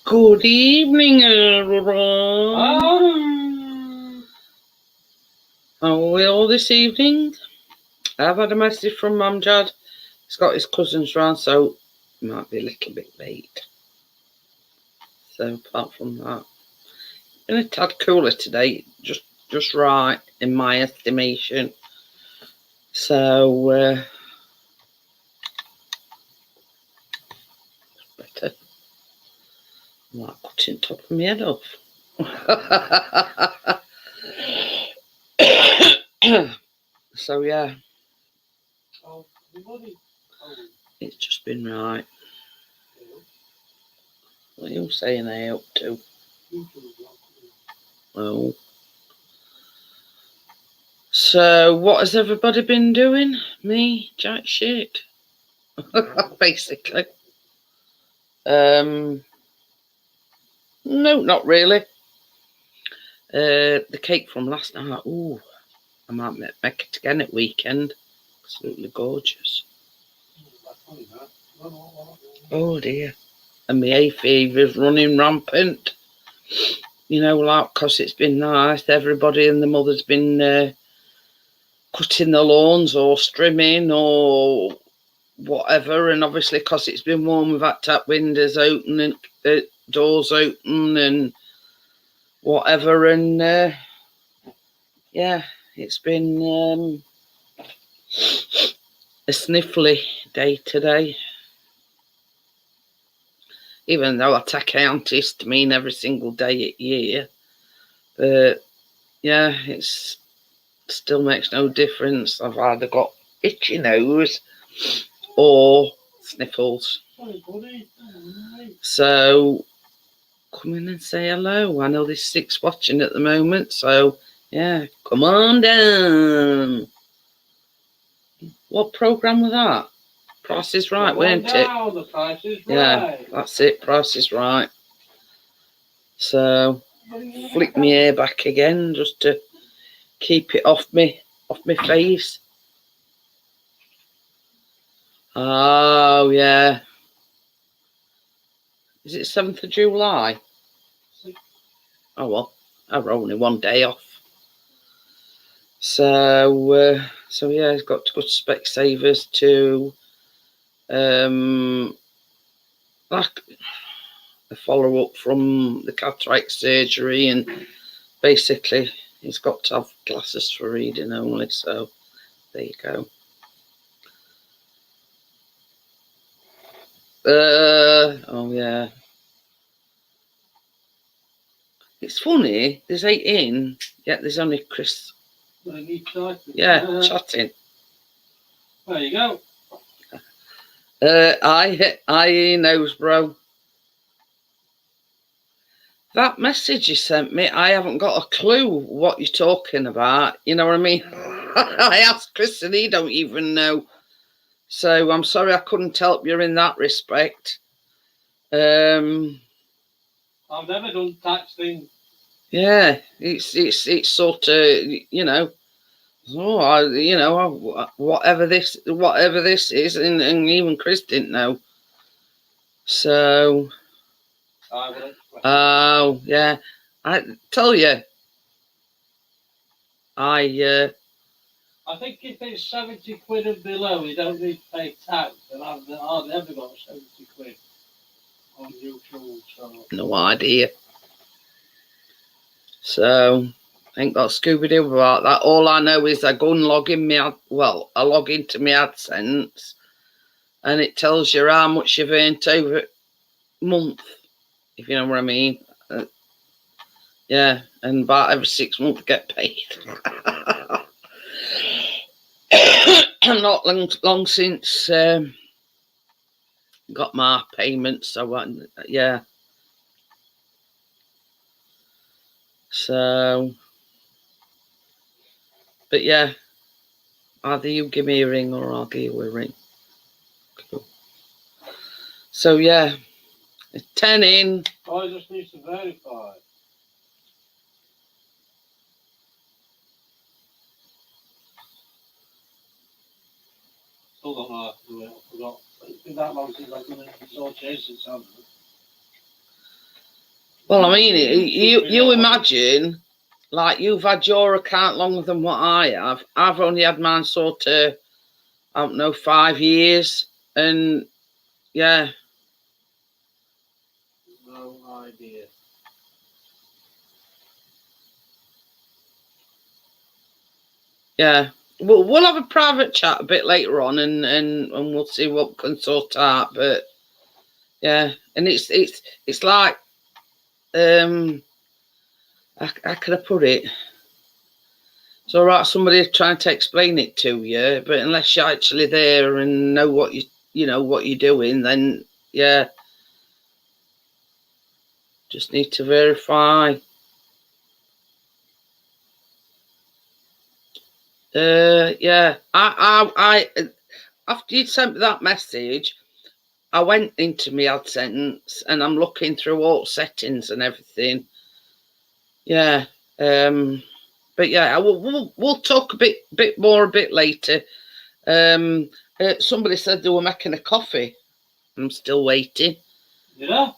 Good evening, everyone. How are we all this evening? I've had a message from Mum Dad. He's got his cousins round, so it might be a little bit late. So apart from that, been a tad cooler today, just right in my estimation. So better. I'm like cutting top of my head off. So yeah, it's just been right. What are you saying I up to? Oh. So what has everybody been doing? Me, jack shit. Basically. No, not really. The cake from last night. Ooh, I might make it again at weekend. Absolutely gorgeous. Oh dear. And my hay fever's running rampant. You know, like, because it's been nice. Everybody and the mother's been cutting the lawns or trimming or whatever. And obviously, because it's been warm, we've had to have windows open and doors open and whatever. And yeah, it's been a sniffly day today. Even though I take antihistamine every single day at year. But yeah, it's still makes no difference. I've either got itchy nose or sniffles. So come in and say hello. I know there's 6 watching at the moment, so yeah, come on down. What programme was that? Price is Right, weren't it? The Price is Right. Yeah, that's it. Price is Right. So flick my hair back again just to keep it off me face. Oh yeah. Is it 7th of July? Oh well, I've only one day off. So yeah, I've got to go to Specsavers to like a follow up from the cataract surgery, and basically he's got to have glasses for reading only. So there you go. Oh yeah. It's funny, there's 8 in, yet there's only Chris. Yeah, chatting. There you go. I knows, bro. That message you sent me, I haven't got a clue what you're talking about. You know what I mean? I asked Chris and he don't even know. So I'm sorry I couldn't help you in that respect. I've never done tax thing. Yeah, it's sort of, you know. Oh, you know, whatever this is, and even Chris didn't know. So, oh yeah, I tell you, I think if it's 70 quid and below, you don't need to pay tax, and I've never got 70 quid on YouTube, so no idea. So, I ain't got Scooby-Doo about that. All I know is I go and log into my AdSense, and it tells you how much you've earned over a month, if you know what I mean. Yeah, and about every 6 months get paid. Not long since got my payments, so yeah. So, but yeah, either you give me a ring or I'll give you a ring. Cool. So yeah, it's 10 in. I just need to verify. Still don't know how to do it. I forgot. It's been that long since I've done it. It's all changed since I've done it. Well, I mean, you imagine, like, you've had your account longer than what I have. I've only had mine sort of, I don't know, 5 years. And, yeah. No idea. Yeah. We'll have a private chat a bit later on and we'll see what we can sort out. But, yeah. And it's like, how can I put it? It's all right, somebody trying to explain it to you, but unless you're actually there and know what you know what you're doing, then yeah, just need to verify. Yeah, I after you'd sent me that message, I went into my AdSense and I'm looking through all settings and everything. Yeah, but yeah, we'll talk a bit more a bit later. Somebody said they were making a coffee. I'm still waiting. You know?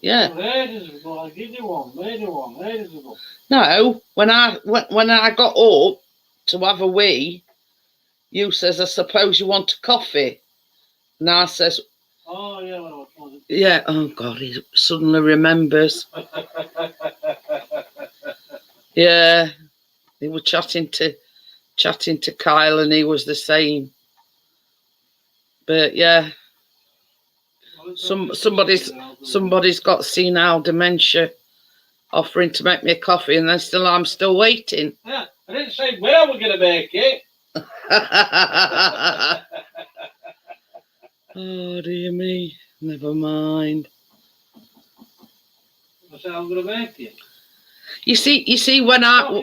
Yeah. Ladies ago, I give you one. Ladies ago. No, when I got up to have a wee, you says, I suppose you want a coffee. And I says, oh yeah, what was it? Yeah. Oh God, he suddenly remembers. Yeah, they were chatting to Kyle, and he was the same. But yeah, somebody's got senile dementia, offering to make me a coffee, and then I'm still waiting. Yeah, I didn't say when I was going to make it. Oh dear me, never mind. I said I'm going to make it. You see, when I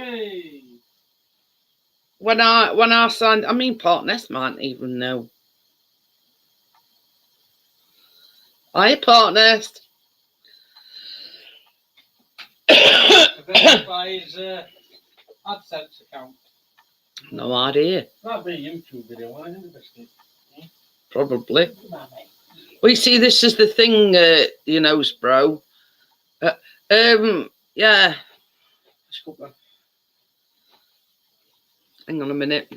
signed, I mean, Partners might even know. Hi, Partners. Verify his AdSense account. No idea. That'd be a YouTube video, wouldn't it? Probably. Well, you see, this is the thing, you know, bro. Yeah. Hang on a minute.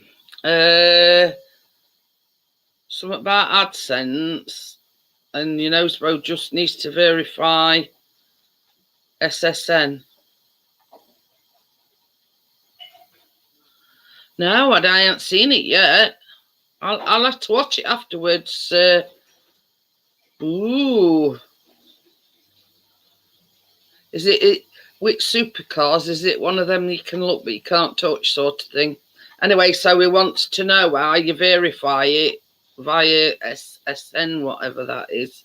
Something about AdSense, and you know, bro, just needs to verify SSN. No, I ain't seen it yet. I'll have to watch it afterwards. Ooh. Is it which supercars? Is it one of them you can look but you can't touch sort of thing? Anyway, so he wants to know how you verify it via SSN, whatever that is.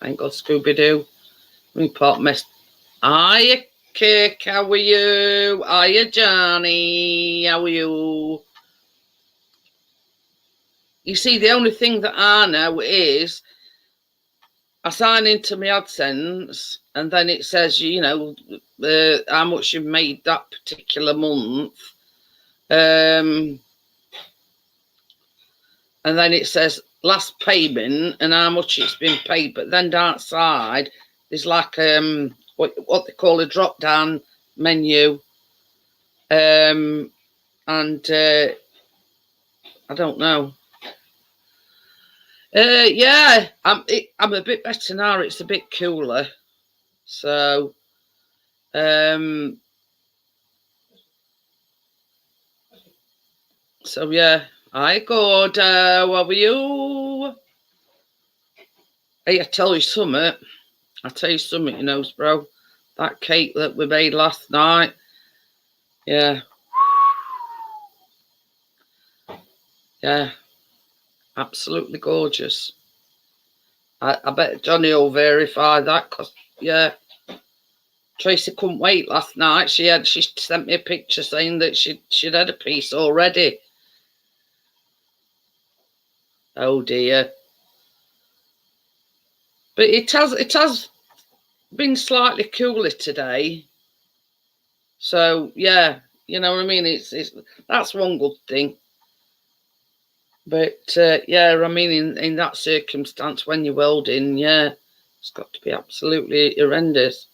Thank God, Scooby-Doo. We part mess. Hiya, Kirk, how are you? Hiya, Johnny, how are you? You see, the only thing that I know is I sign into my AdSense and then it says, you know, how much you've made that particular month. And then it says last payment and how much it's been paid. But then outside, there's like what they call a drop-down menu. And I don't know. Yeah, I'm a bit better now. It's a bit cooler. So, yeah. Hi, Gordo. How are you? Hey, I tell you something, you know, bro. That cake that we made last night. Yeah. Yeah. Absolutely gorgeous. I bet Johnny will verify that because, yeah. Tracy couldn't wait last night. She sent me a picture saying that she'd had a piece already. Oh dear. But it has been slightly cooler today. So yeah, you know what I mean? It's that's one good thing. But yeah, I mean, in that circumstance, when you're welding, yeah, it's got to be absolutely horrendous.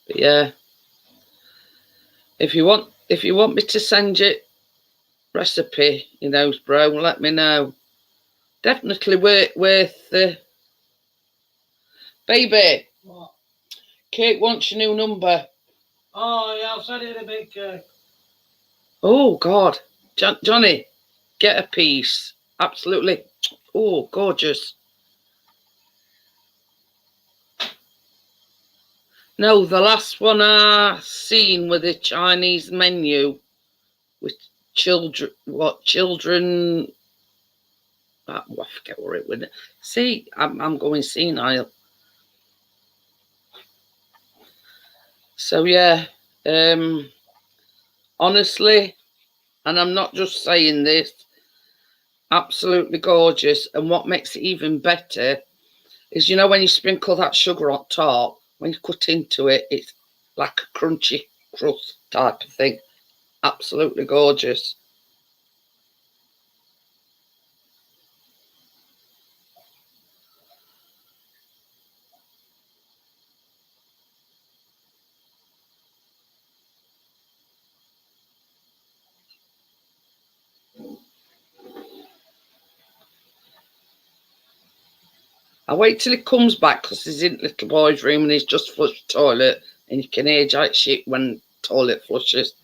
But yeah, if you want me to send you recipe, you know, bro, let me know. Definitely worth baby. What? Kate wants your new number. Oh, yeah, I'll send it in a bit, Oh God, Johnny, get a piece. Absolutely. Oh, gorgeous. No, the last one I seen with a Chinese menu with children. What children? I forget what it was. See, I'm going senile. So yeah, honestly, and I'm not just saying this, absolutely gorgeous. And what makes it even better is, you know, when you sprinkle that sugar on top, when you cut into it, it's like a crunchy crust type of thing. Absolutely gorgeous. I wait till he comes back because he's in little boy's room and he's just flushed the toilet, and you can hear like shit when toilet flushes.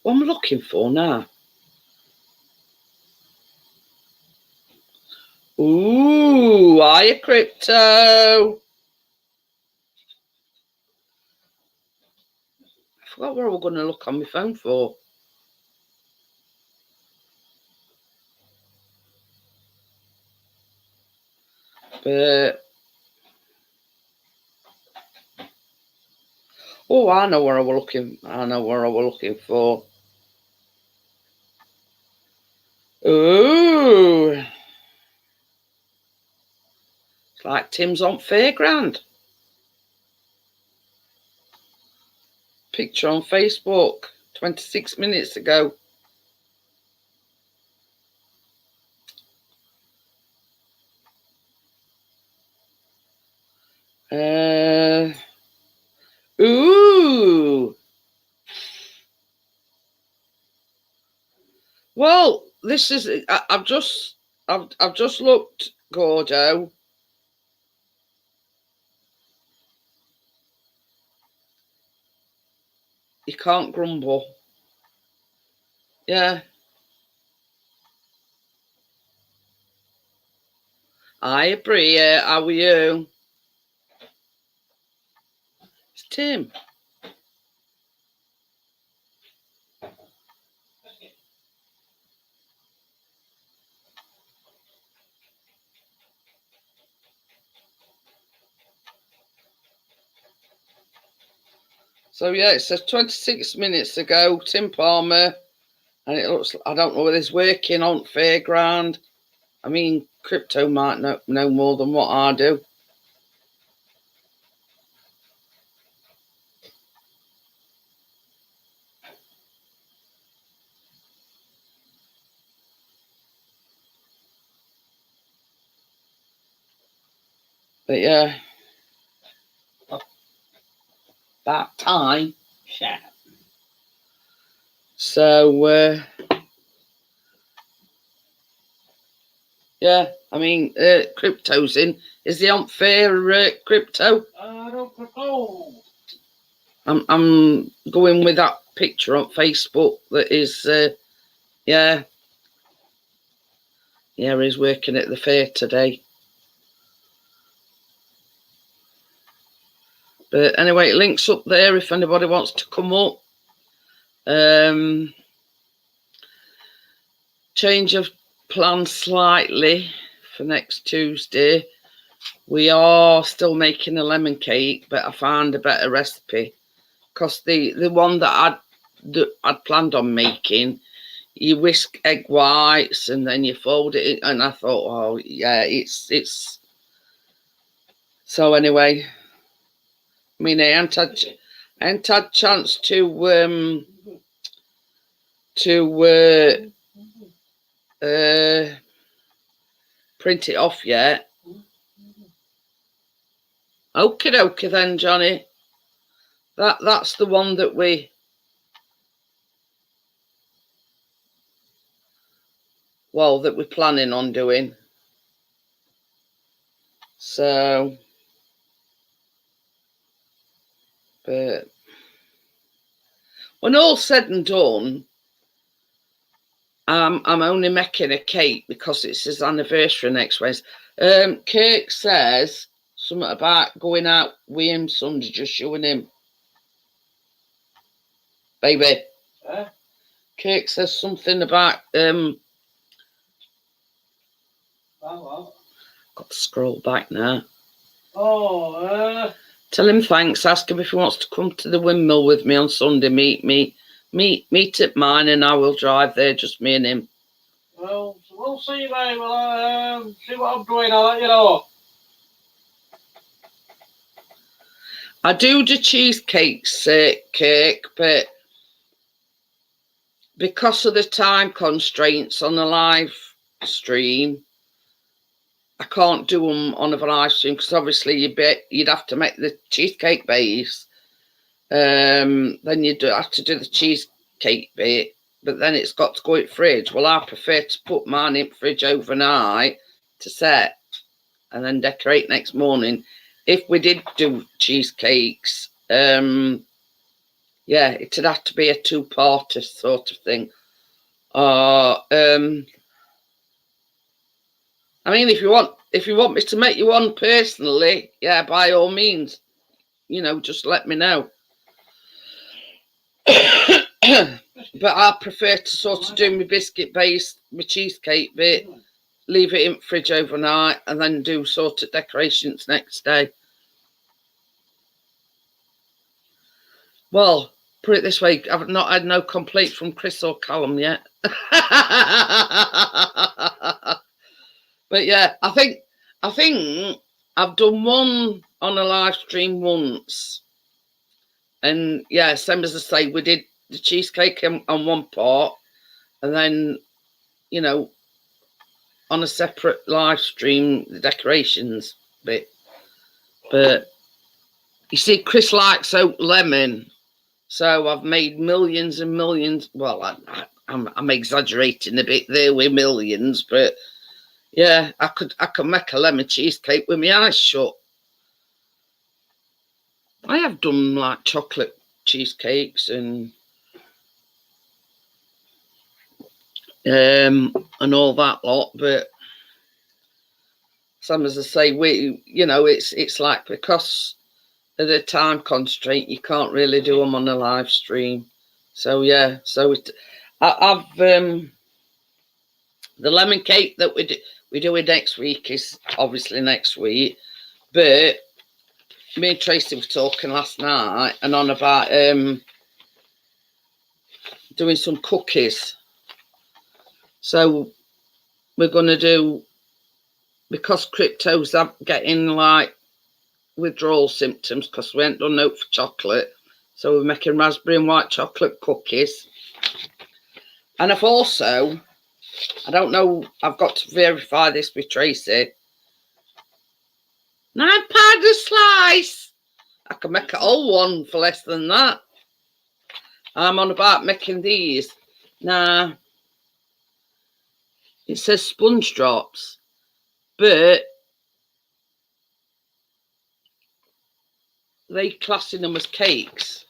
What am I looking for now? Ooh, hiya, crypto. I forgot what I was going to look on my phone for. But oh, I know where I was looking. I know where I was looking for. Ooh, it's like Tim's on Fairground. Picture on Facebook 26 minutes ago. Ooh. Well, this is. I've just looked, Gordo. You can't grumble. Yeah. Hi, Bria. How are you? It's Tim. So yeah, it says 26 minutes ago, Tim Palmer, and it looks. I don't know whether he's working on Fairground. I mean, crypto might know more than what I do. But yeah, about time. Shut up. So yeah, I mean, crypto's in. Is the on fair crypto? I don't recall. I'm going with that picture on Facebook that is, yeah, he's working at the fair today. But anyway, links up there if anybody wants to come up. Change of plan slightly for next Tuesday. We are still making a lemon cake, but I found a better recipe because the one that I'd planned on making, you whisk egg whites and then you fold it in, and I thought, oh yeah, it's so anyway, I mean, I ain't had chance to print it off yet. Okie dokie then, Johnny. That's the one that we're planning on doing. So, but when all's said and done, I'm only making a cake because it's his anniversary next Wednesday. Cake says something about going out with him Sunday, just showing him. Baby. Cake says something about what? Got to scroll back now. Tell him thanks, ask him if he wants to come to the windmill with me on Sunday, meet at mine, and I will drive there, just me and him. Well, we'll see, mate. We'll see what I'm doing. I'll let you know. I do the cheesecakes cake, but because of the time constraints on the live stream, I can't do them on a live stream because obviously you'd have to make the cheesecake base. Then you'd have to do the cheesecake bit, but then it's got to go in fridge. Well, I prefer to put mine in fridge overnight to set and then decorate next morning. If we did do cheesecakes, yeah, it'd have to be a two-parter sort of thing. I mean, if you want me to make you one personally, yeah, by all means, just let me know. But I prefer to sort of do my biscuit base, my cheesecake bit, leave it in fridge overnight, and then do sort of decorations next day. Well, put it this way, I've not had no complaint from Chris or Callum yet. But yeah, I think I've done one on a live stream once. And yeah, same as I say, we did the cheesecake on one part, and then, on a separate live stream, the decorations bit. But you see, Chris likes oat lemon, so I've made millions and millions. Well, I'm exaggerating a bit there with millions, but yeah, I could make a lemon cheesecake with my eyes shut. I have done like chocolate cheesecakes and all that lot, but some, as I say, it's like because of the time constraint, you can't really do them on a live stream. So yeah, I've the lemon cake that we do it next week is obviously next week, but me and Tracy were talking last night and on about doing some cookies. So we're going to do, because Crypto's getting like withdrawal symptoms because we ain't done no for chocolate, so we're making raspberry and white chocolate cookies. And I've also, I don't know, I've got to verify this with Tracy, £9 a slice. I can make a whole one for less than that. I'm on about making these. Now, it says sponge drops, but they classing them as cakes.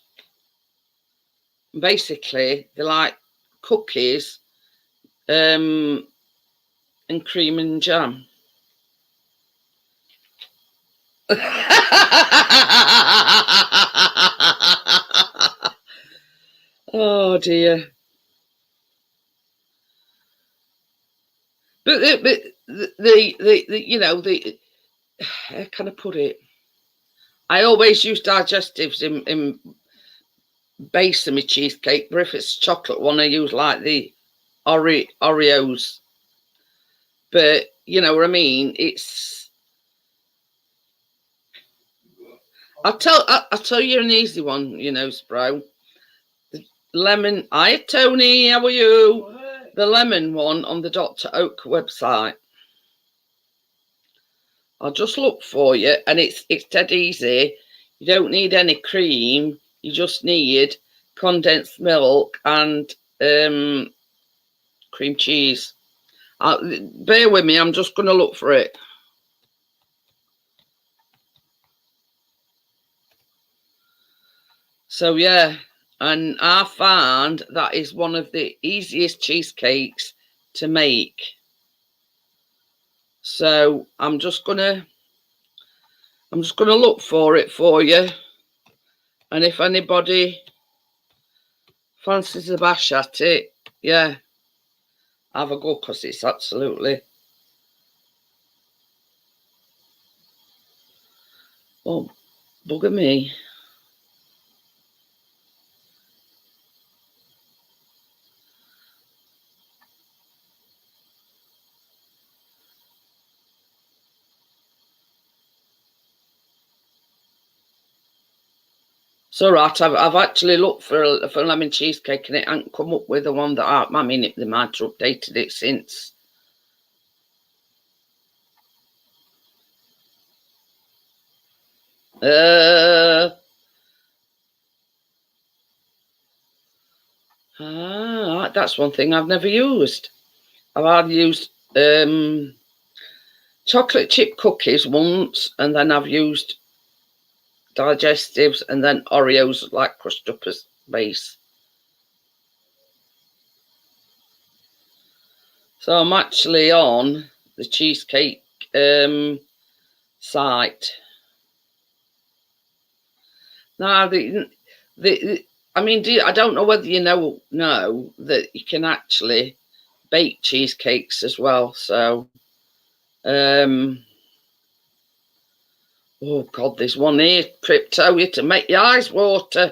Basically, they're like cookies and cream and jam. Oh dear. But the how can I put it? I always use digestives in base of my cheesecake, but if it's chocolate one, I use like the Oreos. But you know what I mean? I'll tell you an easy one, you know, Spro. The lemon. Hi, Tony. How are you? The lemon one on the Dr. Oak website. I'll just look for you, and it's dead easy. You don't need any cream. You just need condensed milk and cream cheese. Bear with me. I'm just going to look for it. So yeah, and I found that is one of the easiest cheesecakes to make. So I'm just gonna look for it for you, and if anybody fancies a bash at it, yeah, have a go, because it's absolutely, oh, bugger me. It's all right. I've actually looked for lemon cheesecake, and it hasn't come up with the one that I mean, they might have updated it since. That's one thing I've never used. I've used chocolate chip cookies once, and then I've used digestives, and then Oreos like crushed up as base. So I'm actually on the cheesecake site. Now, I mean, I don't know whether you know that you can actually bake cheesecakes as well. So, oh God, there's one here, Crypto, you to make your eyes water.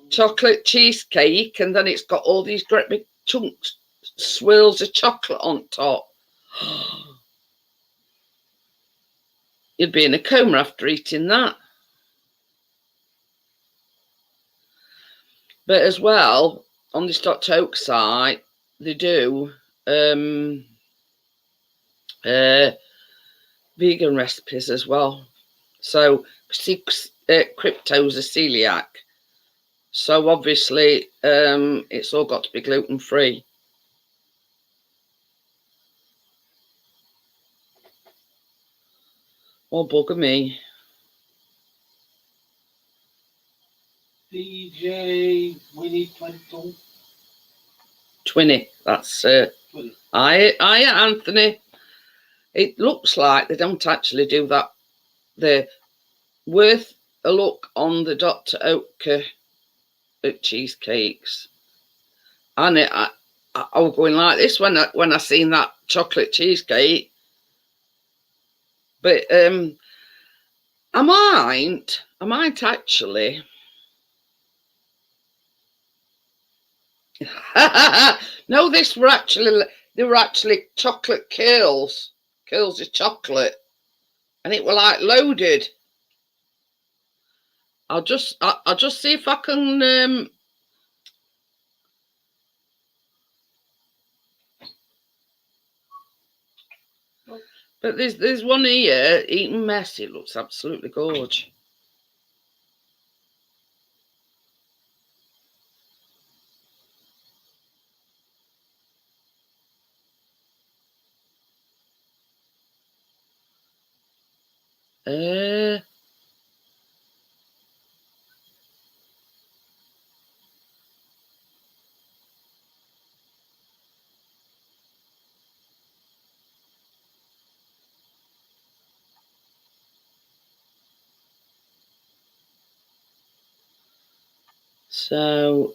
Chocolate cheesecake, and then it's got all these great big chunks, swirls of chocolate on top. You'd be in a coma after eating that. But as well, on this Dr. Oak site, they do vegan recipes as well. So, Crypto's a celiac. So obviously, it's all got to be gluten-free. Oh, bugger me. DJ Winnie 22. 20. That's 20. Aye, Anthony. It looks like they don't actually do that. They're worth a look on the Dr. Oak cheesecakes. And I was going like this when I seen that chocolate cheesecake. But I might actually. No, they were actually chocolate curls of chocolate, and it were like loaded. I'll just see if I can. But there's one here, Eating Mess. It looks absolutely gorgeous. So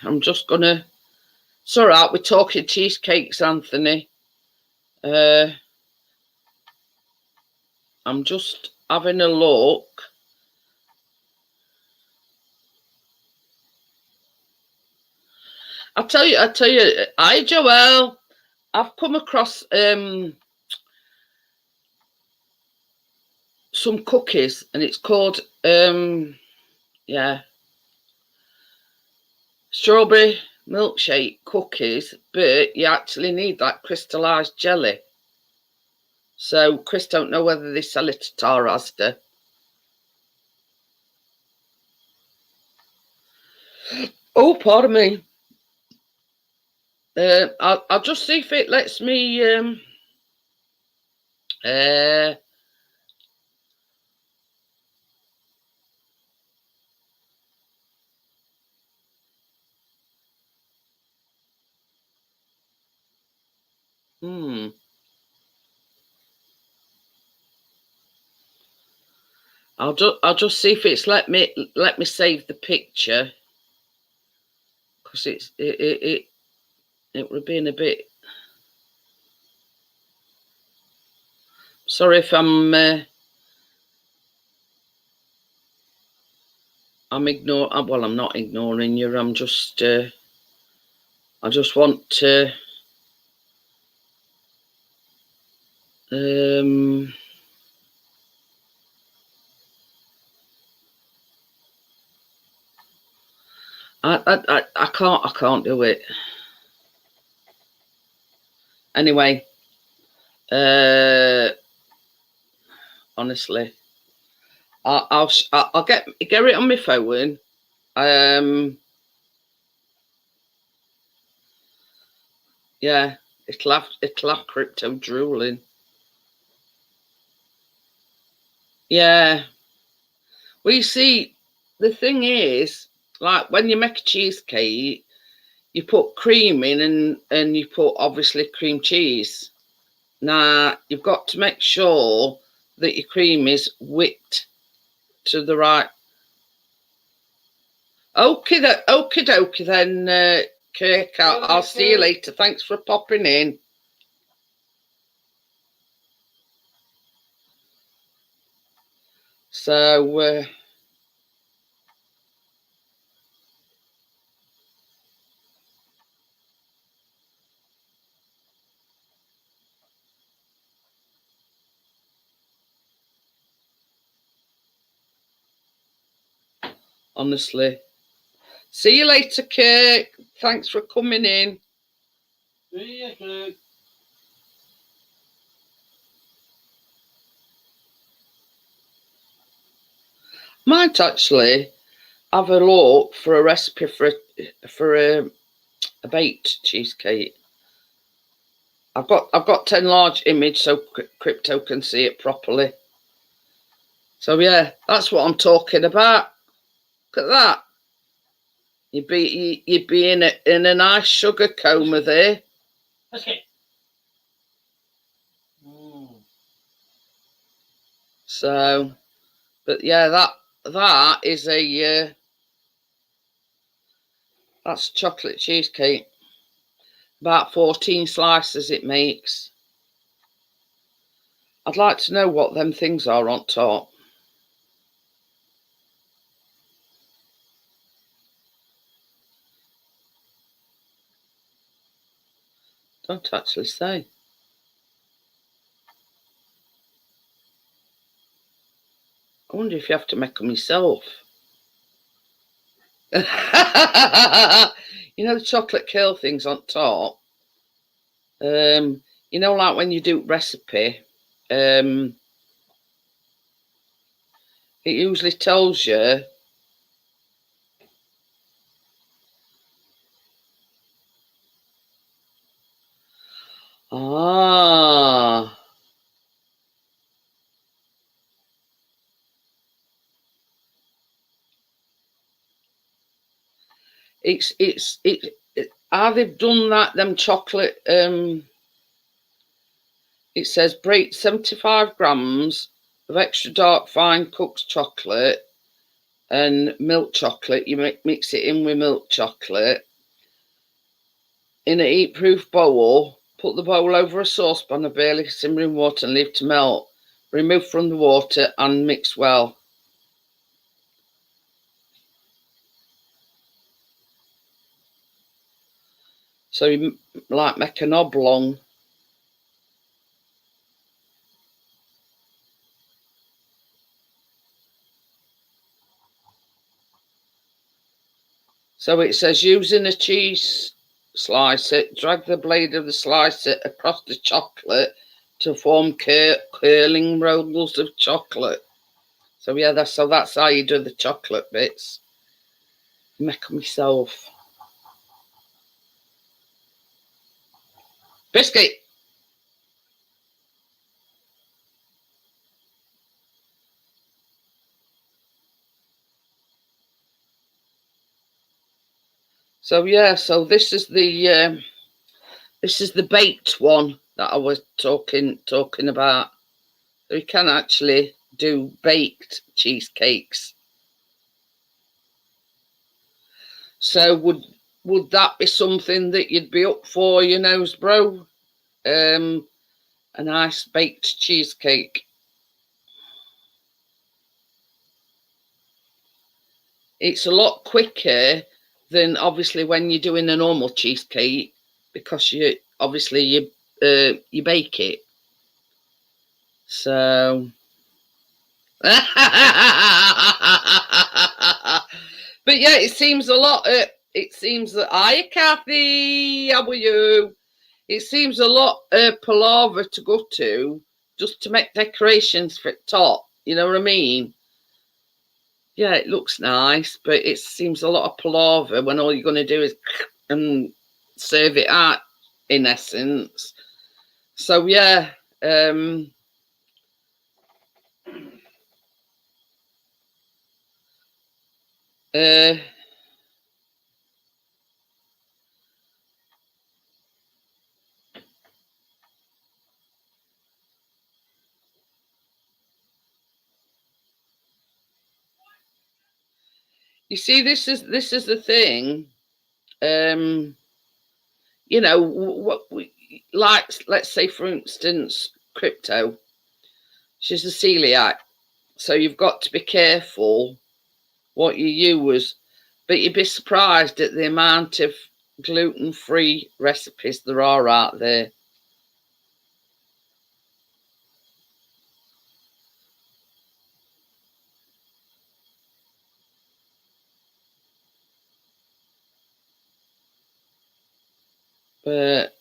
I'm just gonna. It's all right. We're talking cheesecakes, Anthony. I'm just having a look. I tell you. Hi, Joelle. I've come across some cookies, and it's called strawberry milkshake cookies, but you actually need that crystallized jelly. So Chris don't know whether they sell it at our Asda. Oh, pardon me. I'll just see if it lets me I'll just see if it's let me save the picture, because it would have been a bit. Sorry if I'm ignoring. Well, I'm not ignoring you. I'm just I just want to I can't do it. Anyway, honestly, I'll get it on my phone. Yeah, it'll have crypto drooling. Yeah. Well, you see, the thing is, like when you make a cheesecake, you put cream in and you put obviously cream cheese. Now, you've got to make sure that your cream is whipped to the right. Okie dokie then, Kirk. I'll see you later. Thanks for popping in. So, honestly. See you later, Kirk. Thanks for coming in. See you, Kirk. Might actually have a look for a recipe for a baked cheesecake. I've got 10 large image so crypto can see it properly. So yeah, that's what I'm talking about. Look at that. You'd be in a nice sugar coma there. Okay. So, but yeah, that is a that's chocolate cheesecake. About 14 slices it makes. I'd like to know what them things are on top. Don't actually say. I wonder if you have to make them yourself. You know the chocolate curl things on top? You know, like when you do recipe, it usually tells you it's how they've done that, them chocolate, it says break 75 grams of extra dark fine cooked chocolate and milk chocolate. You mix it in with milk chocolate in a heat-proof bowl. Put the bowl over a saucepan of barely simmering water and leave to melt. Remove from the water and mix well. So you like make an oblong. So it says, using a cheese slicer, drag the blade of the slicer across the chocolate to form curling rolls of chocolate. So yeah, that's how you do the chocolate bits. Make myself. Biscuit. So yeah, so this is the baked one that I was talking about. So you can actually do baked cheesecakes. So would that be something that you'd be up for, you know, bro? A nice baked cheesecake. It's a lot quicker than obviously when you're doing a normal cheesecake, because you bake it. So but yeah, it seems a lot. It seems that hi, Kathy. How are you? It seems a lot palaver to go to just to make decorations for it top. You know what I mean? Yeah, it looks nice, but it seems a lot of palaver when all you're going to do is and serve it out, in essence. So yeah. You see, this is the thing. You know, what we like, let's say, for instance, crypto. She's a celiac, so you've got to be careful what you use. But you'd be surprised at the amount of gluten-free recipes there are out there. But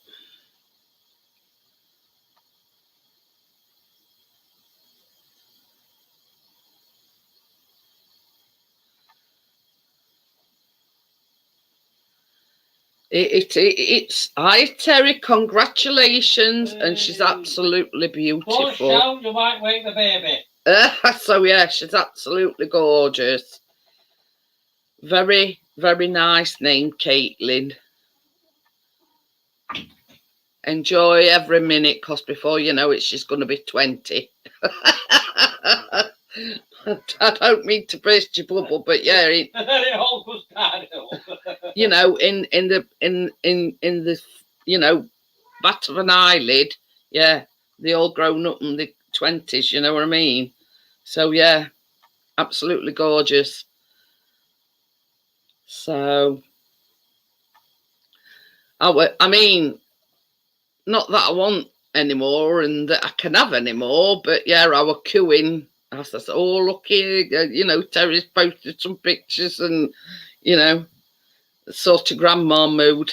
it's hi Terry, congratulations, and she's absolutely beautiful. Don't shout, you might wake the baby. So yeah, she's absolutely gorgeous. Very, very nice name, Caitlin. Enjoy every minute, because before you know it, she's going to be 20. I don't mean to burst your bubble, but yeah, you know, in the you know, bat of an eyelid, yeah, they all grown up in the 20s. You know what I mean? So yeah, absolutely gorgeous. So, I mean, not that I want anymore and that I can have anymore, but yeah, I was queuing. I said, oh, look here, you know, Terry's posted some pictures and, you know, sort of grandma mood.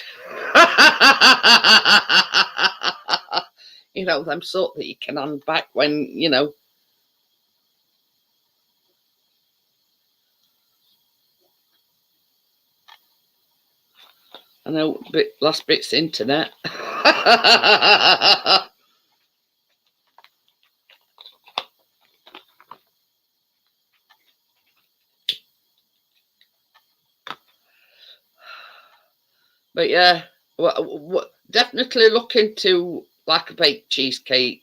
You know, them sort that you can hand back when, you know. I know, last bit's internet. But yeah, definitely look into like a baked cheesecake.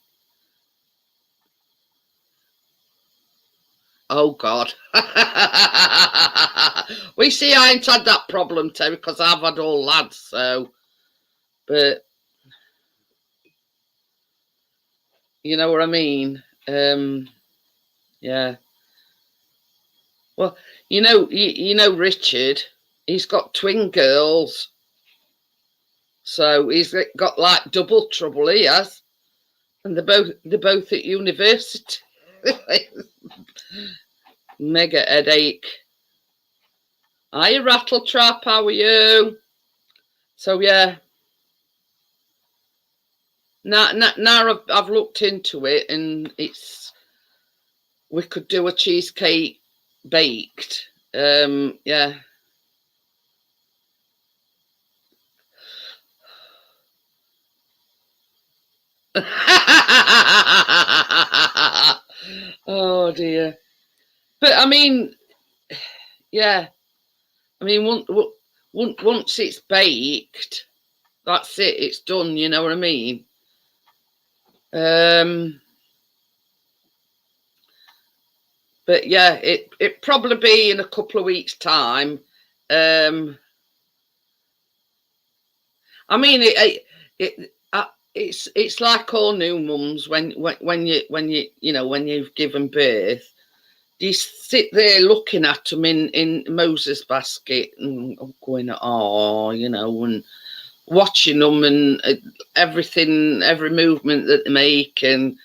Oh God. We see, I ain't had that problem, Terry, because I've had all lads, so, but you know what I mean? Yeah. Well, you know Richard, he's got twin girls. So he's got like double trouble, he has. And they're both at university. Mega headache. Hiya, Rattletrap, how are you? So, yeah. Now I've looked into it, and we could do a cheesecake baked. Yeah. Oh dear. But I mean, yeah. I mean, once it's baked, that's it. It's done. You know what I mean? But yeah, it probably be in a couple of weeks' time. I mean, it's like all new mums when you've given birth. You sit there looking at them in Moses basket and going, oh, and watching them and everything, every movement that they make, and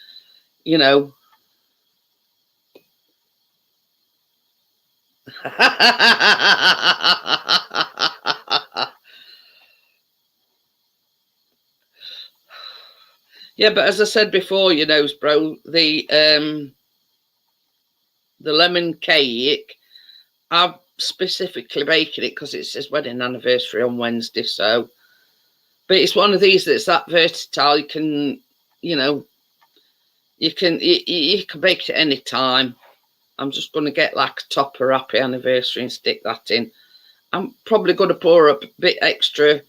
yeah, but as I said before, bro, the lemon cake, I'm specifically baking it because it's his wedding anniversary on Wednesday. So, but it's one of these that's that versatile. You can, you can bake it any time. I'm just going to get like a topper happy anniversary and stick that in. I'm probably going to pour a bit extra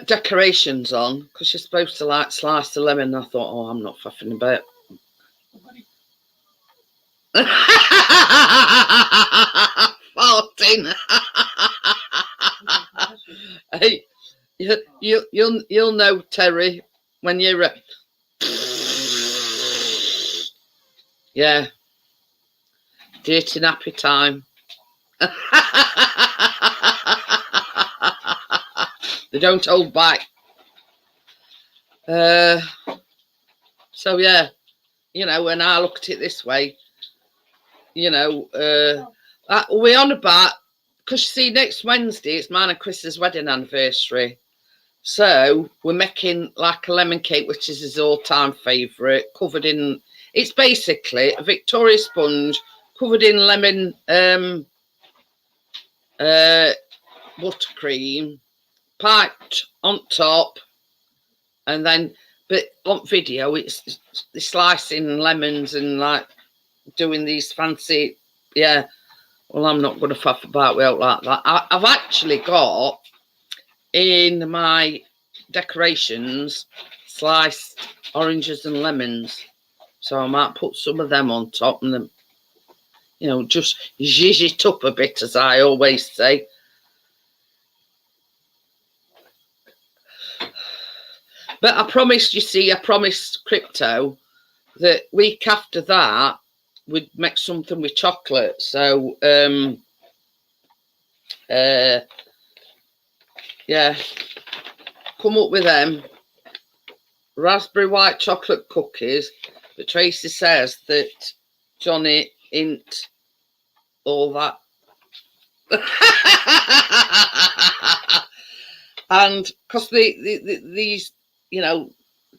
decorations on because you're supposed to like slice the lemon. I thought, oh, I'm not faffing about. Farting. Hey, you'll know, Terry, when you're yeah, dirty nappy time. They don't hold back. So yeah, when I look at it this way, we're on about, because you see, next Wednesday it's mine and Chris's wedding anniversary. So we're making like a lemon cake, which is his all-time favourite, covered in, it's basically a Victoria sponge covered in lemon buttercream, piped on top, and then, but on video, it's slicing lemons and like doing these fancy, yeah. Well, I'm not going to faff about with it like that. I've actually got in my decorations sliced oranges and lemons, so I might put some of them on top and then, just zhizh it up a bit, as I always say. But I promised Crypto that week after that we'd make something with chocolate. So yeah, come up with them. Raspberry white chocolate cookies. But Tracy says that Johnny isn't all that. And because these,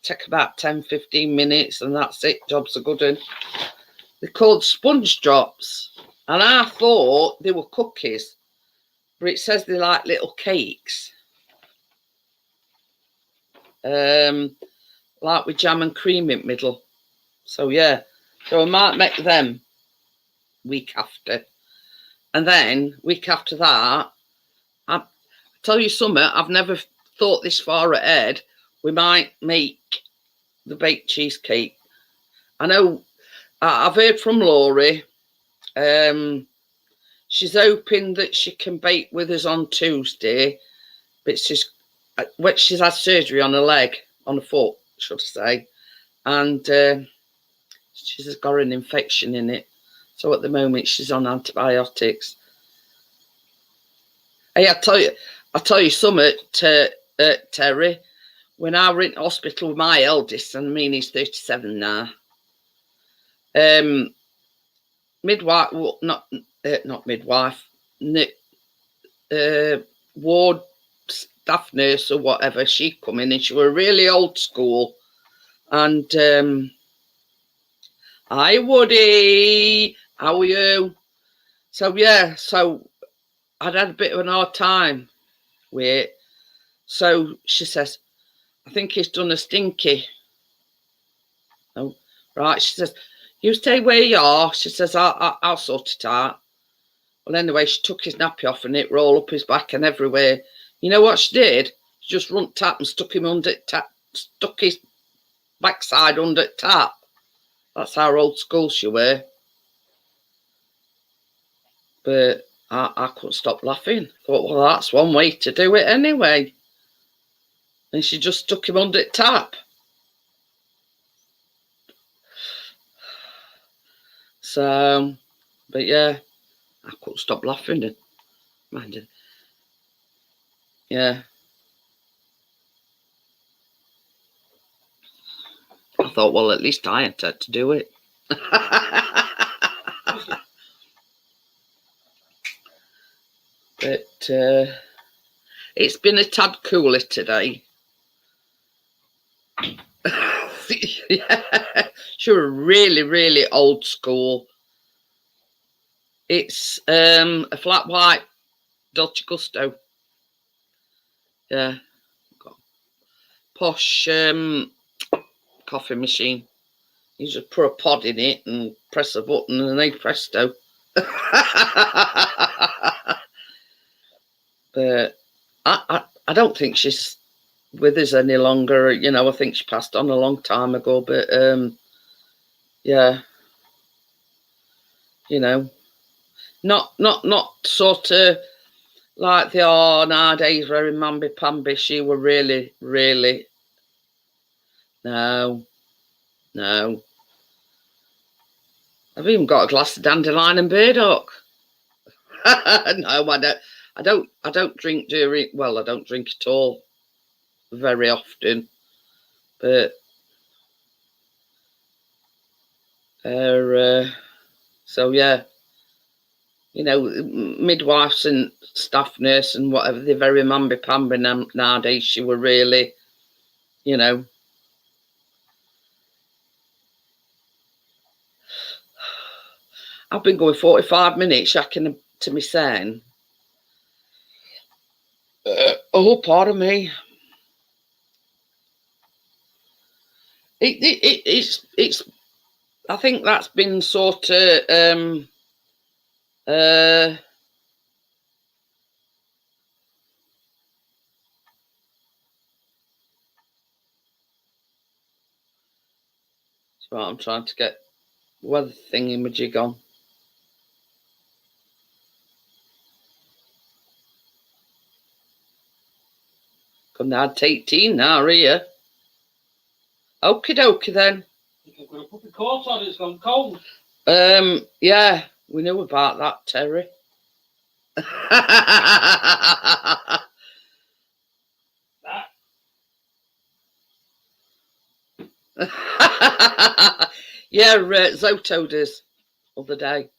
take about 10-15 minutes and that's it, job's a good one. They're called sponge drops, and I thought they were cookies, but it says they're like little cakes, like with jam and cream in the middle. So yeah, so I might make them week after, and then week after that, I tell you something, I've never thought this far ahead. We might make the baked cheesecake. I know I've heard from Laurie. She's hoping that she can bake with us on Tuesday, but she's had surgery on her leg, on her foot, should I say, and she's got an infection in it. So at the moment she's on antibiotics. Hey, I tell you something, Terry. When I were in hospital with my eldest, and I mean he's 37 now, midwife, not midwife, ward staff nurse or whatever, she come in and she were really old school. And hi Woody, how are you? So yeah, so I'd had a bit of an hard time with it. So she says, I think he's done a stinky. Oh, right. She says, you stay where you are. She says, I'll sort it out. Well, anyway, she took his nappy off and it rolled up his back and everywhere. You know what she did? She just run tap and stuck him under tap, stuck his backside under tap. That's how old school she were. But I couldn't stop laughing. Thought, well, that's one way to do it anyway. And she just stuck him under tap. So, but yeah, I couldn't stop laughing. And mind, yeah. I thought, well, at least I had to do it. But it's been a tad cooler today. Yeah, sure, really, really old school. It's a flat white Dolce Gusto. Yeah, got posh coffee machine. You just put a pod in it and press a button and they presto. But I don't think she's with us any longer. You know, I think she passed on a long time ago. But yeah, you know, not sort of like they are nowadays, very mamby-pamby. She were really, really, no. I've even got a glass of dandelion and burdock. No, I don't drink during. Well, I don't drink at all very often, but so yeah, you know, midwives and staff nurse and whatever, they're very mamby-pamby nowadays. She were really, you know. I've been going 45 minutes shacking to me saying, oh, pardon me. It's. I think that's been sort of that's what I'm trying to get weather thingy-majig on. Couldn't add 18 now, are you? Okie dokie then. I'm going to put the coat on, it's gone cold. Yeah, we knew about that, Terry. Yeah, Zoto does other day.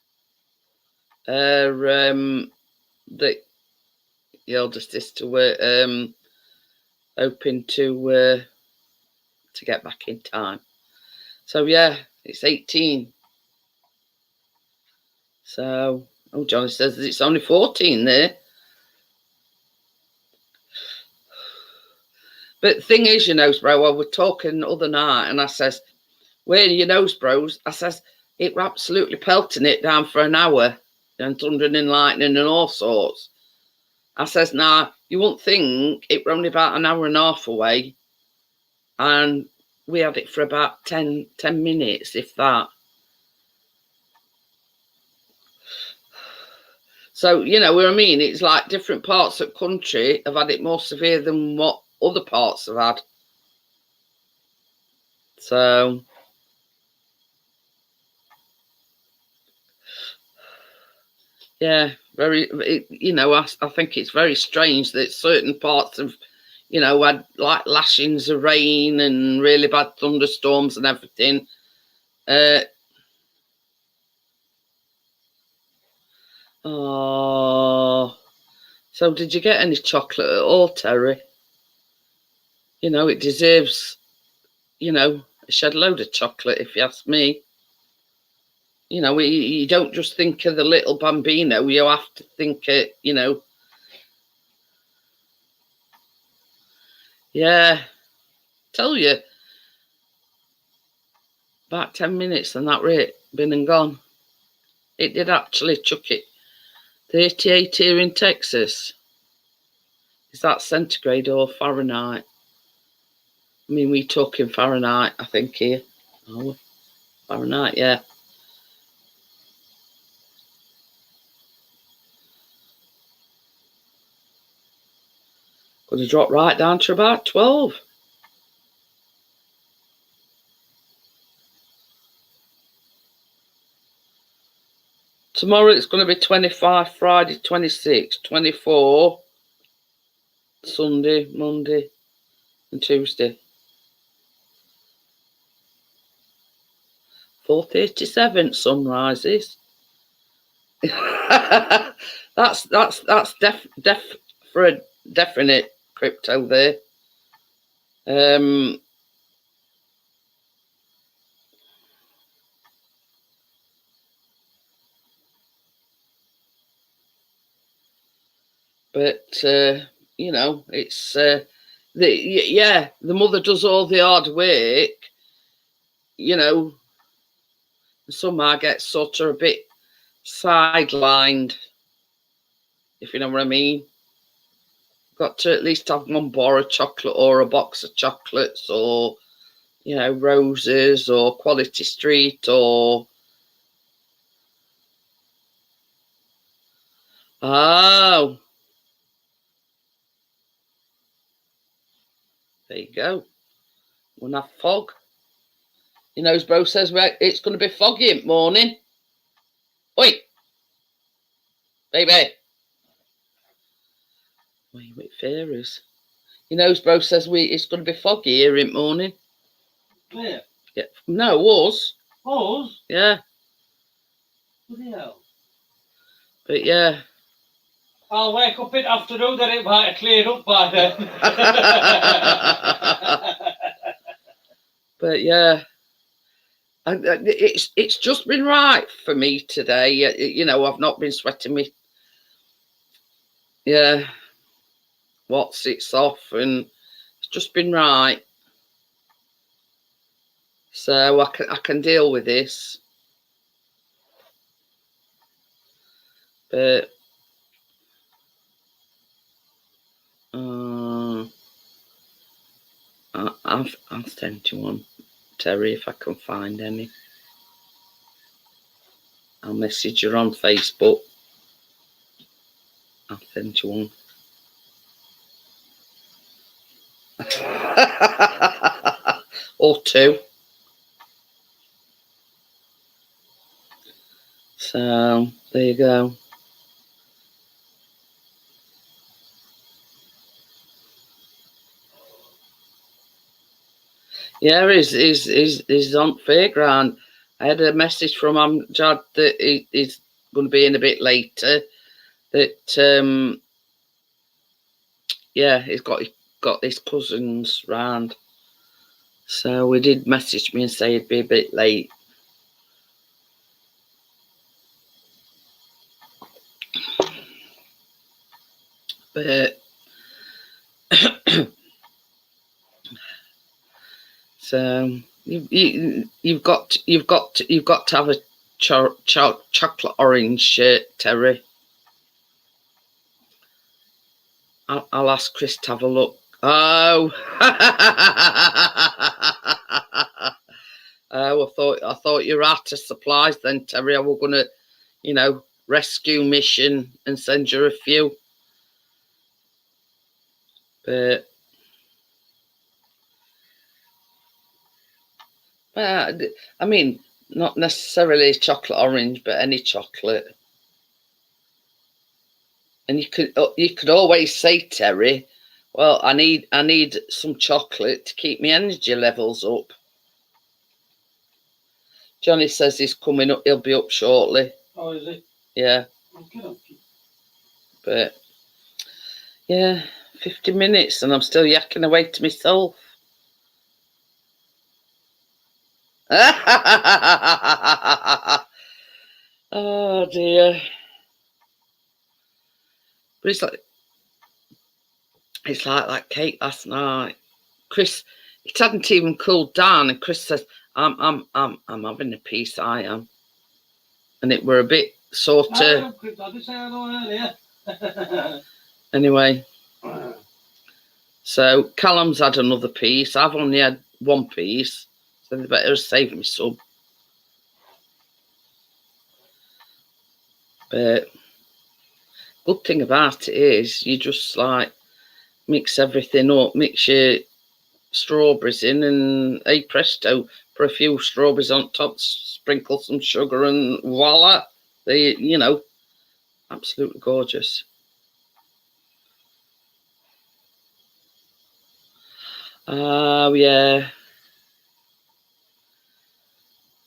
The eldest sister were hoping to get back in time. So yeah, it's 18. So, oh, Johnny says it's only 14 there. But the thing is, your nose bro, I was talking the other night and I says, where are your nose bros? I says, it were absolutely pelting it down for an hour and thundering and lightning and all sorts. I says, nah, you wouldn't think it were only about an hour and a half away. And we had it for about 10 minutes, if that. So, you know what I mean? It's like different parts of the country have had it more severe than what other parts have had. So, yeah, you know, I think it's very strange that certain parts of, you know, had like lashings of rain and really bad thunderstorms and everything. Oh, so did you get any chocolate at all, Terry? You know, it deserves, you know, a shed load of chocolate, if you ask me. You know, you don't just think of the little bambino, you have to think of, you know. Yeah, tell you, about 10 minutes and that rate, been and gone. It did actually chuck it. 38 here in Texas. Is that centigrade or Fahrenheit? I mean, we talking Fahrenheit, I think, here. Oh, Fahrenheit, yeah. Could have dropped right down to about 12. Tomorrow it's going to be 25, Friday 26, 24, Sunday, Monday and Tuesday. 4:37 sunrises. that's for a definite crypto there. But you know, it's the mother does all the hard work. You know, somehow gets sort of a bit sidelined, if you know what I mean. Got to at least have one bar of chocolate or a box of chocolates, or you know, roses or Quality Street or oh, there you go. We'll have fog. You know, as Bro says, it's going to be foggy in the morning. Oi, baby. Wait, with fairies. You know, as Bro says, it's going to be foggy here in the morning. Where? Yeah. No, us. Us? Yeah. Bloody hell. But yeah. I'll wake up in the afternoon, then it might have cleared up by then. But yeah. It's just been right for me today. You know, I've not been sweating me. Yeah. What's it's off, and it's just been right. So I can deal with this. But I'll send you one, Terry, if I can find any. I'll message you on Facebook. I'll send you one. Or two. So there you go. Yeah, he's on fairground. I had a message from Amjad that he's going to be in a bit later. That yeah, he's got his cousins round. So he did message me and say he'd be a bit late. But so you've got to have a chocolate orange shirt, Terry. I'll ask Chris to have a look. Oh, oh, I thought you were out of supplies then, Terry. I was gonna, you know, rescue mission and send you a few. But I mean, not necessarily chocolate orange, but any chocolate. And you could always say, Terry, well, I need some chocolate to keep my energy levels up. Johnny says he's coming up. He'll be up shortly. Oh, is he? Yeah. Okay. But yeah, 50 minutes and I'm still yakking away to myself. Oh dear. But it's like that cake last night. Chris, it hadn't even cooled down, and Chris says, I'm having a piece, I am. And it were a bit sort of I did say hello earlier. anyway. So Callum's had another piece. I've only had one piece, so they better save me some. But good thing about it is you just like mix everything up, mix your strawberries in, and hey presto, put a few strawberries on top, sprinkle some sugar, and voila, they, you know, absolutely gorgeous. Oh yeah,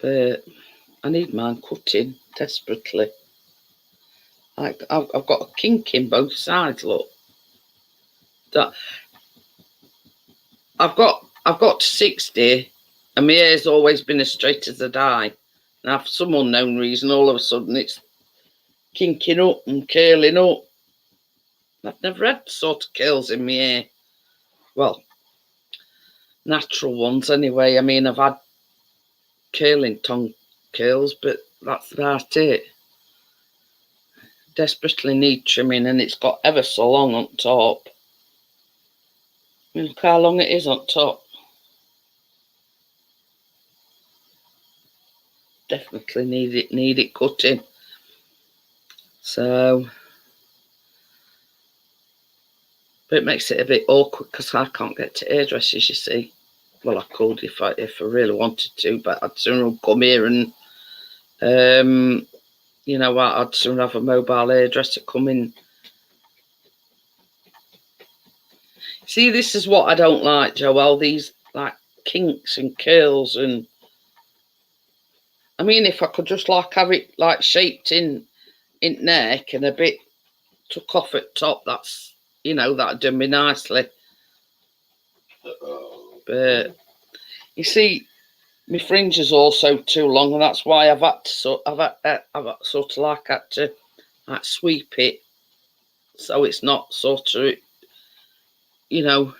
but I need mine cutting desperately. Like I've got a kink in both sides. Look, that I've got 60, and my hair's always been as straight as a die. And for some unknown reason, all of a sudden it's kinking up and curling up. I've never had sort of curls in my hair. Well, natural ones anyway. I mean, I've had curling tongue curls, but that's about it. Desperately need trimming, and it's got ever so long on top. I mean, look how long it is on top. Definitely need it cutting. So, but it makes it a bit awkward because I can't get to hairdressers, you see. Well, I could if I really wanted to, but I'd sooner come here and you know what, I'd sooner have a mobile hairdresser come in. See, this is what I don't like, Joelle, these like kinks and curls. And I mean, if I could just like have it like shaped in neck and a bit took off at top, that's, you know, that'd do me nicely. But you see, my fringe is also too long, and that's why I've had to sort of like had to like sweep it so it's not sort of, you know.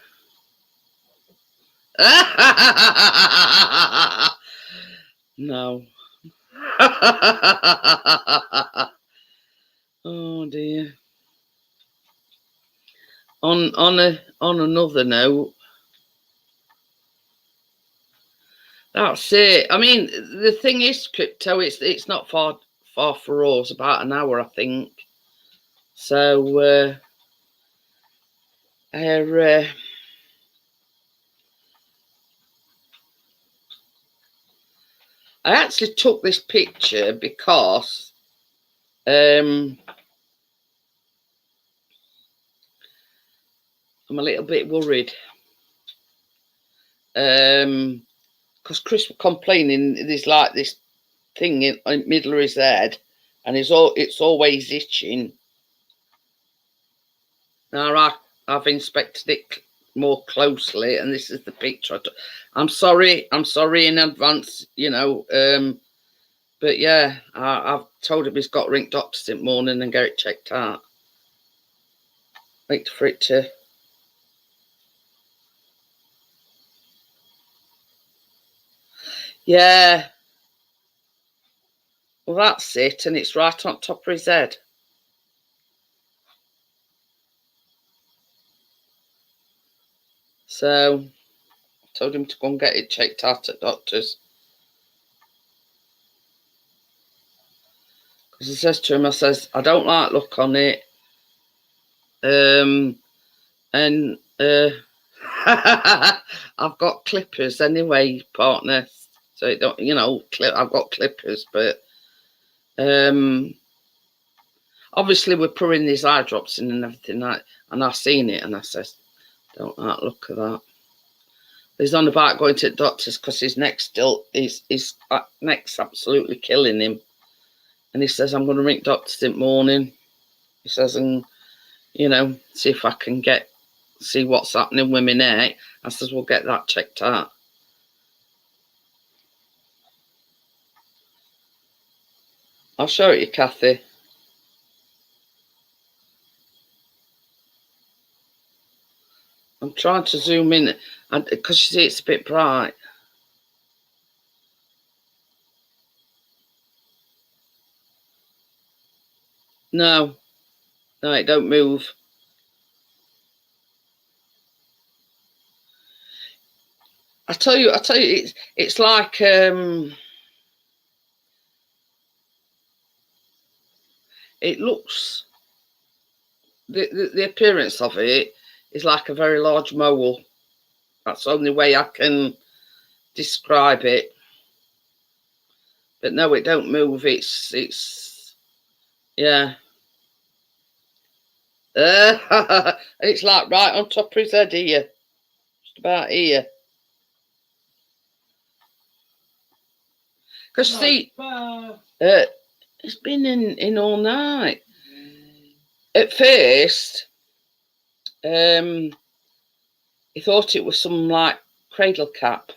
No. Oh dear. On another note, that's it. I mean, the thing is, crypto, it's not far for us, about an hour, I think. So I actually took this picture because I'm a little bit worried. Because Chris was complaining there's like this thing in the middle of his head, and it's always itching. Now I've inspected it more closely, and this is the picture. I'm sorry in advance, you know. But yeah, I've told him he's got to ring doctors in the morning and get it checked out. Wait for it to. Yeah. Well, that's it, and it's right on top of his head. So I told him to go and get it checked out at doctors. Because I says to him, I says, I don't like look on it. And I've got clippers anyway, partner. So it don't, you know, I've got clippers, but obviously we're putting these eye drops in and everything like, and I seen it and I says, don't like look at that. He's on about going to the doctors because his neck's still his neck's absolutely killing him. And he says, I'm going to ring doctors in the morning. He says, and, see if I can see what's happening with my neck. I says, we'll get that checked out. I'll show it you, Kathy. I'm trying to zoom in because you see it's a bit bright. No, it don't move. I tell you, it's like it looks. The appearance of it is like a very large mole. That's the only way I can describe it. But no, it don't move. It's yeah. It's like right on top of his head here, just about here. Because see, it's been in all night. At first, he thought it was some like cradle cap.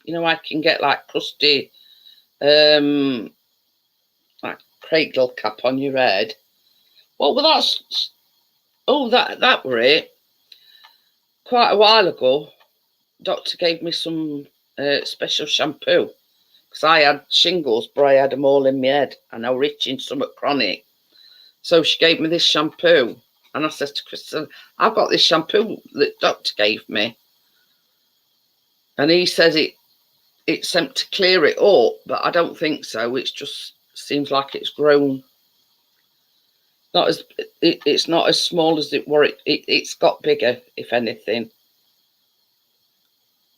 I can get like crusty, like cradle cap on your head. Well, that's that were it. Quite a while ago, doctor gave me some special shampoo because I had shingles, but I had them all in my head, and I was itching somewhat chronic. So she gave me this shampoo, and I said to Kristen, I've got this shampoo that doctor gave me. And he says it's sent to clear it up, but I don't think so. It just seems like it's grown. It's not as small as it were. It's got bigger, if anything.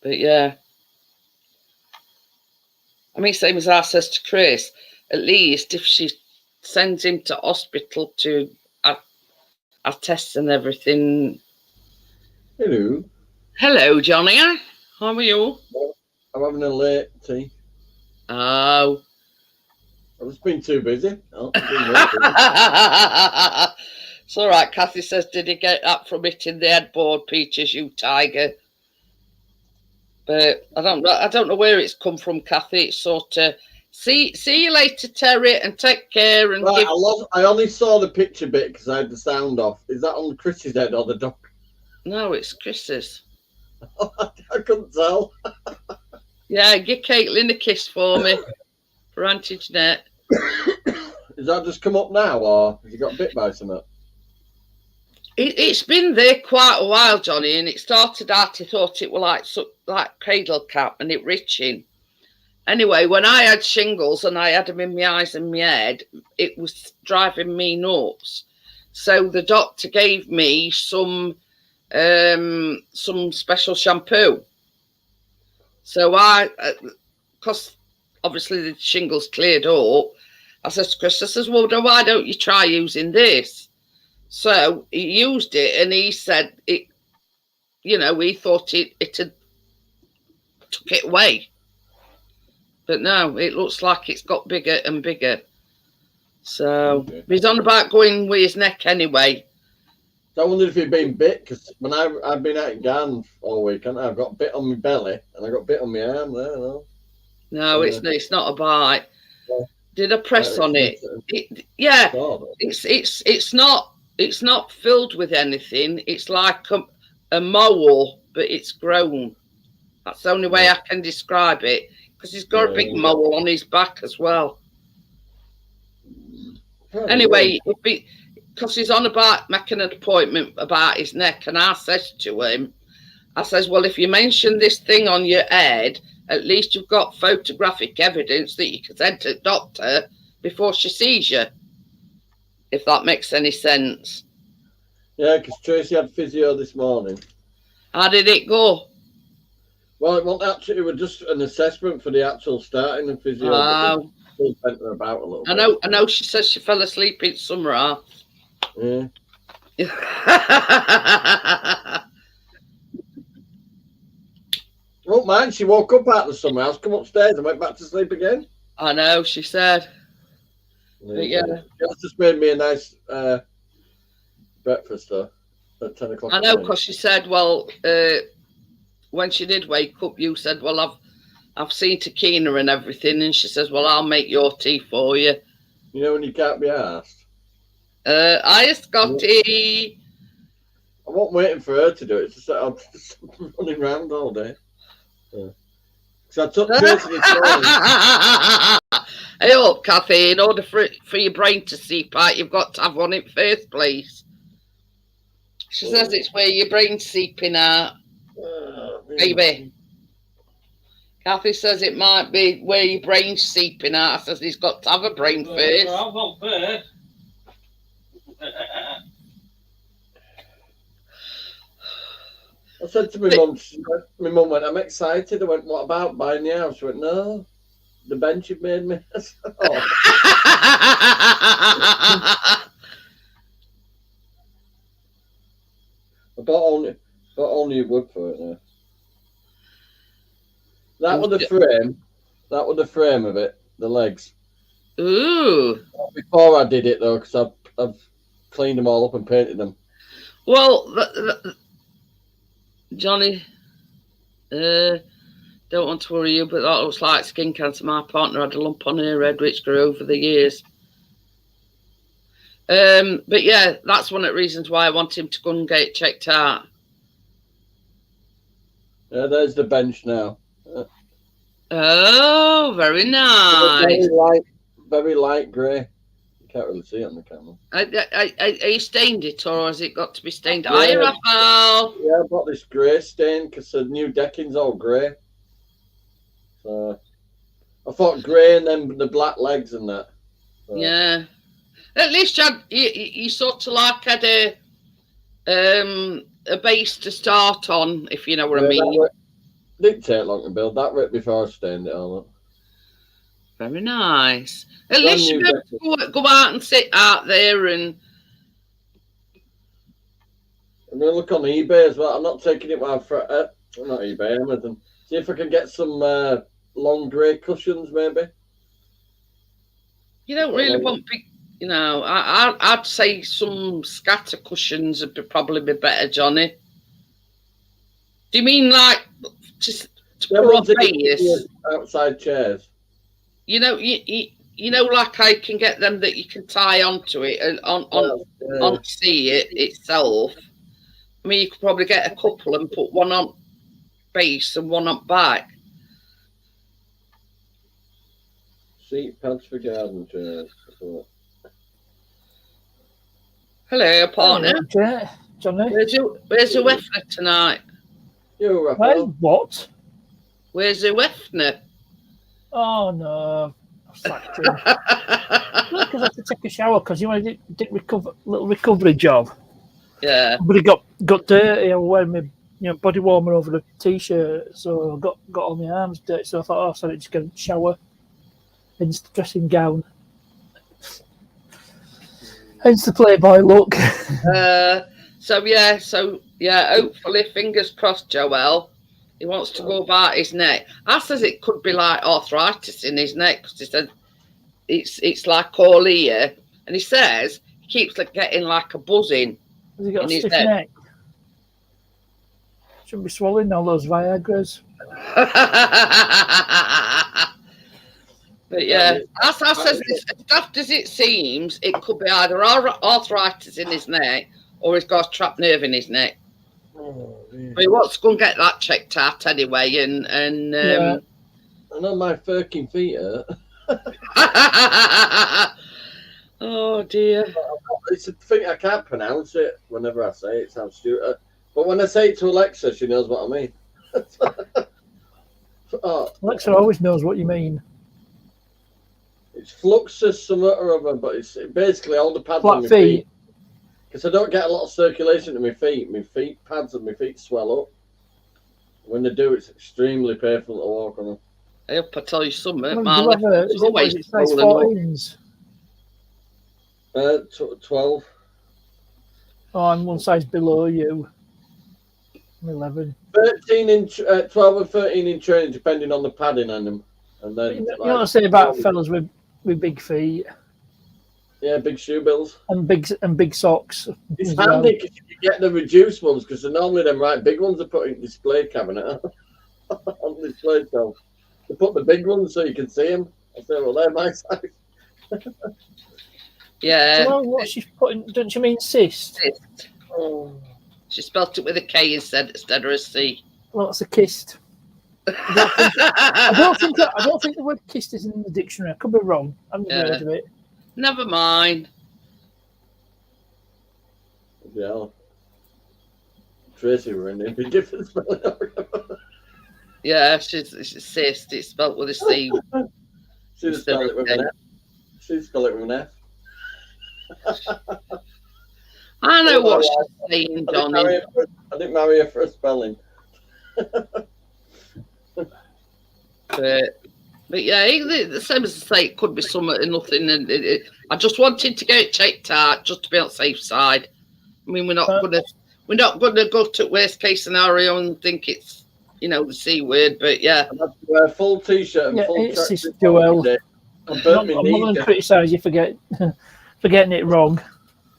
But yeah. I mean, same as I says to Chris, at least if she sends him to hospital to have tests and everything. Hello. Hello, Johnny. How are you? I'm having a late tea. Oh. I've just been too busy. It's all right. Kathy says, did he get that from hitting the headboard, Peaches, you tiger? But I don't know where it's come from, Kathy. It's sort of see you later, Terry, and take care. And right, I only saw the picture bit because I had the sound off. Is that on Chris's head or the dog? No, it's Chris's. I couldn't tell. Yeah, give Caitlin a kiss for me for Auntie Jeanette. Has that just come up now, or has he got bit by something? It's been there quite a while, Johnny, and it started out, he thought it was like cradle cap and it itching. Anyway, when I had shingles and I had them in my eyes and my head, it was driving me nuts. So the doctor gave me some special shampoo. So because obviously the shingles cleared up, I said to Chris, I says, well, why don't you try using this? So he used it and he said it, he thought it had took it away. But no, it looks like it's got bigger and bigger. So he's on about going with his neck anyway. So I wondered if he'd been bit, because when I've been out in Garden all weekend, I've got bit on my belly and I got bit on my arm there. No, it's not a bite. Did I press on it? Yeah, it's not filled with anything. It's like a mole, but it's grown. That's the only way I can describe it, because he's got a big mole on his back as well. Anyway, because he's on about making an appointment about his neck, and I says to him, I says, well, if you mention this thing on your head, at least you've got photographic evidence that you can send to the doctor before she sees you, if that makes any sense. Yeah, because Tracy had physio this morning. How did it go? Well, it was just an assessment for the actual starting of physio. Oh. Still bent her about a little bit. I know. She says she fell asleep in summer house. Yeah. Well, man, she woke up out of the summer house, come upstairs and went back to sleep again. I know, she said. But yeah. It's just made me a nice breakfast though at 10 o'clock. I know, because she said, well, when she did wake up, you said, well, I've seen Takina and everything, and she says, well, I'll make your tea for you. You know when you can't be asked? Hiya, Scotty. I wasn't waiting for her to do it. It's just that I'm just running around all day. Yeah. So I took Tracy this morning. Hey up, Kathy, in order for your brain to seep out, you've got to have one in first place. She says it's where your brain's seeping out. Baby. Kathy says it might be where your brain's seeping out. I says he's got to have a brain first. I've got first. I said to my mum went, I'm excited. I went, what about buying the house? She went, no, the bench you've made me. I said, oh. I bought only wood for it now. That was the frame. That was the frame of it, the legs. Ooh. Before I did it though, because I've cleaned them all up and painted them. Well, Johnny, don't want to worry you, but that looks like skin cancer. My partner had a lump on her head which grew over the years. But yeah, that's one of the reasons why I want him to go and get it checked out. Yeah, there's the bench now. Oh, very nice. Very light grey. You can't really see it on the camera. Are you stained it, or has it got to be stained? Yeah. Hiya, Raphael. Yeah, I've got this grey stain because the new decking's all grey. So I thought grey and then the black legs and that. So. Yeah. At least you sort of like had a base to start on, if you know what I mean. Didn't take long to build that right before I stained it all up. Very nice. At least you go out and sit out there and. I'm gonna look on eBay as well. I'm not taking it while not eBay, Amazon. See if I can get some long grey cushions, maybe. You don't really want big. You know, I'd say some scatter cushions would probably be better, Johnny. Do you mean like to put on base? Outside chairs. You know, you know, like I can get them that you can tie onto it and on see it itself. I mean, you could probably get a couple and put one on base and one on back. Seat pads for garden chairs. Hello, partner. Hello, Johnny. Where's the Wefner tonight? You, Well, what? Where's the Wefner? Oh no, I sacked him. Because I had to take a shower because you know I did little recovery job. Yeah. But it got dirty. I was wearing my body warmer over the t-shirt, so I got all my arms dirty. So I thought, so I just get a shower in the dressing gown. Hence the playboy look. So hopefully, fingers crossed, Joel. He wants to go about his neck. I says it could be like arthritis in his neck because he said it's like all here, and he says he keeps getting like a buzzing. Has he got a stiff neck? Shouldn't be swallowing all those Viagras. But yeah, as I says, as daft as it seems, it could be either arthritis in his neck or he's got a trapped nerve in his neck. Oh, yeah. But he wants to go and get that checked out anyway, and I know my fucking feet hurt. Oh dear. It's a thing I can't pronounce it whenever I say it. It sounds stupid. But when I say it to Alexa, she knows what I mean. Alexa always knows what you mean. It's fluxus something or other, but it's basically all the pads Flat on my feet. Because I don't get a lot of circulation to my feet. My feet pads and my feet swell up. When they do, it's extremely painful to walk on them. I hope I tell you something. Is My left foot's always it size swollen 14s? 12. Oh, I'm one size below you. I'm 11. 13 inch, 12 and 13 in training, depending on the padding on them. And then You know what I say about fellas with big feet? Yeah, big shoe bills. and big socks. It's as well. handy because you can get the reduced ones because they're normally them right big ones are put in display cabinet on display shelf. They put the big ones so you can see them. I say, well, they're my size. Yeah. Well, what she's putting? Don't you mean cyst? Oh. She spelt it with a K instead of a C. Well, it's a kist. I don't think the word kist is in the dictionary. I could be wrong. I've never heard of it. Never mind. Yeah. Tracy were in there. Be different spelling. Yeah, she's cyst. It's spelt with a C. She'd spell it with an F. She'd spell it with an F. I know what she's saying, Johnny. I didn't marry her for a spelling. But yeah, the same as I say, it could be something and nothing. And I just wanted to get it checked out just to be on the safe side. I mean, we're not gonna go to worst case scenario and think it's the C word. But yeah, wear a full t-shirt and full it's tracksuit. Joel. I'm not going to criticise you for getting it wrong.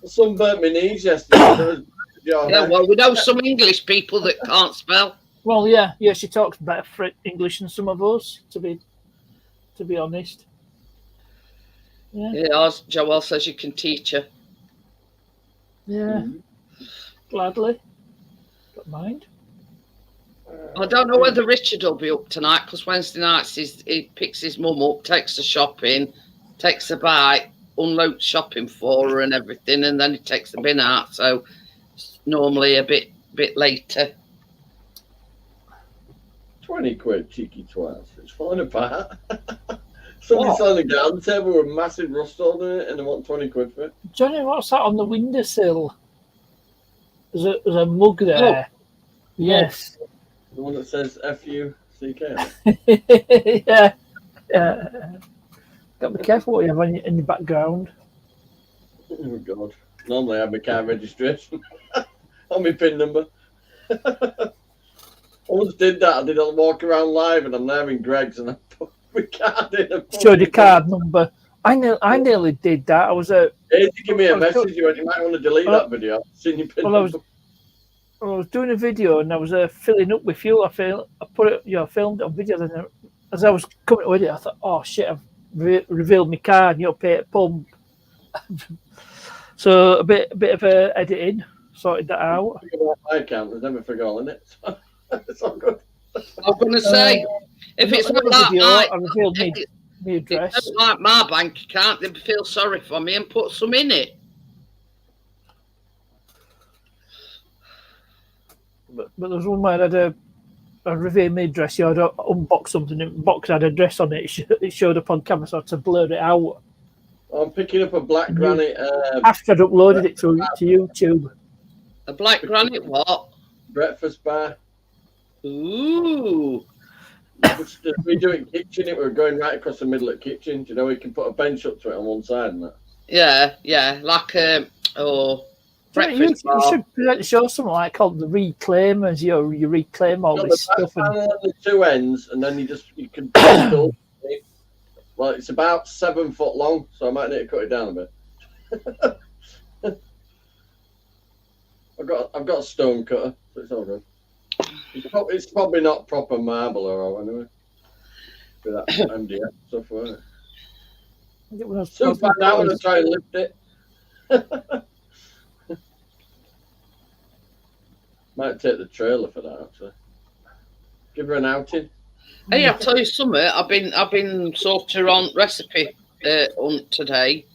Some burnt my knees yesterday. Yeah, well, we know some English people that can't spell. Well, yeah, she talks better English than some of us, to be honest. Yeah, as Joel says, you can teach her. Yeah, gladly. Don't mind. I don't know whether Richard will be up tonight because Wednesday nights he picks his mum up, takes her shopping, takes her back, unloads shopping for her and everything, and then he takes the bin out. So it's normally a bit later. 20 quid, cheeky twats. It's falling apart. Somebody's on the garden table with massive rust on it and they want 20 quid for it. Johnny, what's that on the windowsill? There's a mug there. Oh. Yes. The one that says F-U-C-K. Yeah. Got to be careful what you have in your background. Oh, God. Normally I have my car registration on my PIN number. I once did that. I did a walk around live and I'm now in Greg's and I put my card in. Showed your card number. I nearly did that. I was at. Hey, give me a message. You might want to delete that video. I've seen your PIN number. I was doing a video and I was filling up with fuel. I put it, filmed it on video. Then as I was coming to it, I thought, oh shit, I've revealed my card. Pay at pump. So a bit of editing, sorted that out. My account was never forgotten it. So it's all good. I was going to say, if it's not like I revealed my address. It's not like my bank account, they'd feel sorry for me and put some in it. But there was one where I revealed my address. I'd unboxed something, and the box had a address on it. It showed up on camera, so I had to blur it out. I'm picking up a black granite. After I'd uploaded it to YouTube. A black granite what? Breakfast bar. Ooh. We do it in kitchen. We're going right across the middle of the kitchen. Do you know we can put a bench up to it on one side and that? Yeah, like breakfast bar. You should show something like called the reclaimers. You reclaim all this stuff. And the two ends, and then you can. Well, it's about 7 foot long, so I might need to cut it down a bit. I've got a stone cutter, so it's all good. It's probably not proper marble or anyway. With that MDF stuff, won't it? So far now when I try and lift it. Might take the trailer for that actually. Give her an outing. Hey, I'll tell you something. I've been sort of on recipe hunt today.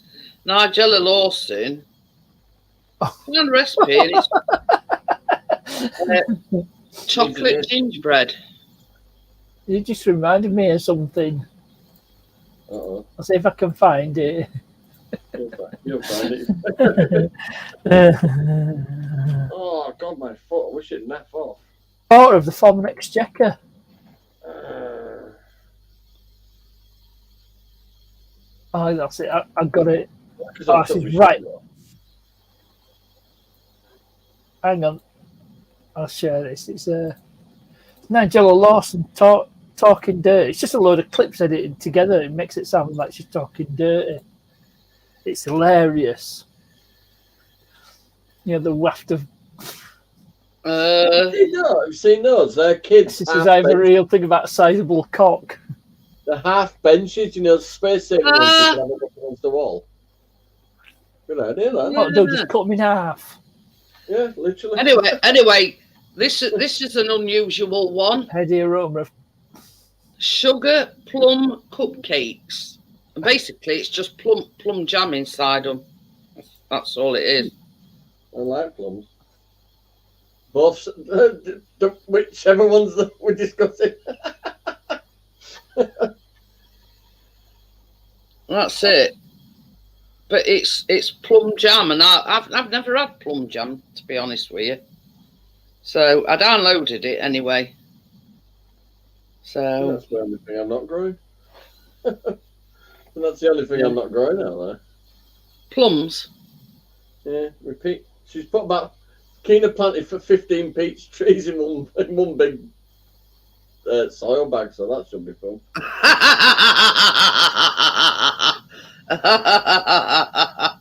Nigella Lawson on recipe and it's chocolate gingerbread. You just reminded me of something. Uh-oh. I'll see if I can find it. You'll find it. Oh God, my foot! I wish it'd nap off. Part of the former exchequer. Oh, that's it. I got it. Oh, she's right. Hang on. I'll share this. It's Nigella Lawson talking dirty. It's just a load of clips edited together. It makes it sound like she's talking dirty. It's hilarious. You know, the waft of You've seen those? They're kids. this is either a real thing about a sizable cock. The half benches, you know, space saving ones you can have up against the wall. Good idea, that. Oh, they'll just cut them in half. Yeah, literally. Anyway, this is an unusual one. Heady aroma. Sugar plum cupcakes. And basically, it's just plum jam inside them. That's all it is. I like plums. Both, whichever ones that we're discussing. That's it. But it's plum jam, and I've never had plum jam, to be honest with you. So I downloaded it anyway. So That's the only thing I'm not growing. That's the only thing I'm not growing out there. plums. Yeah, repeat. She's put about Keena planted for 15 peach trees in one big soil bag, so that should be fun.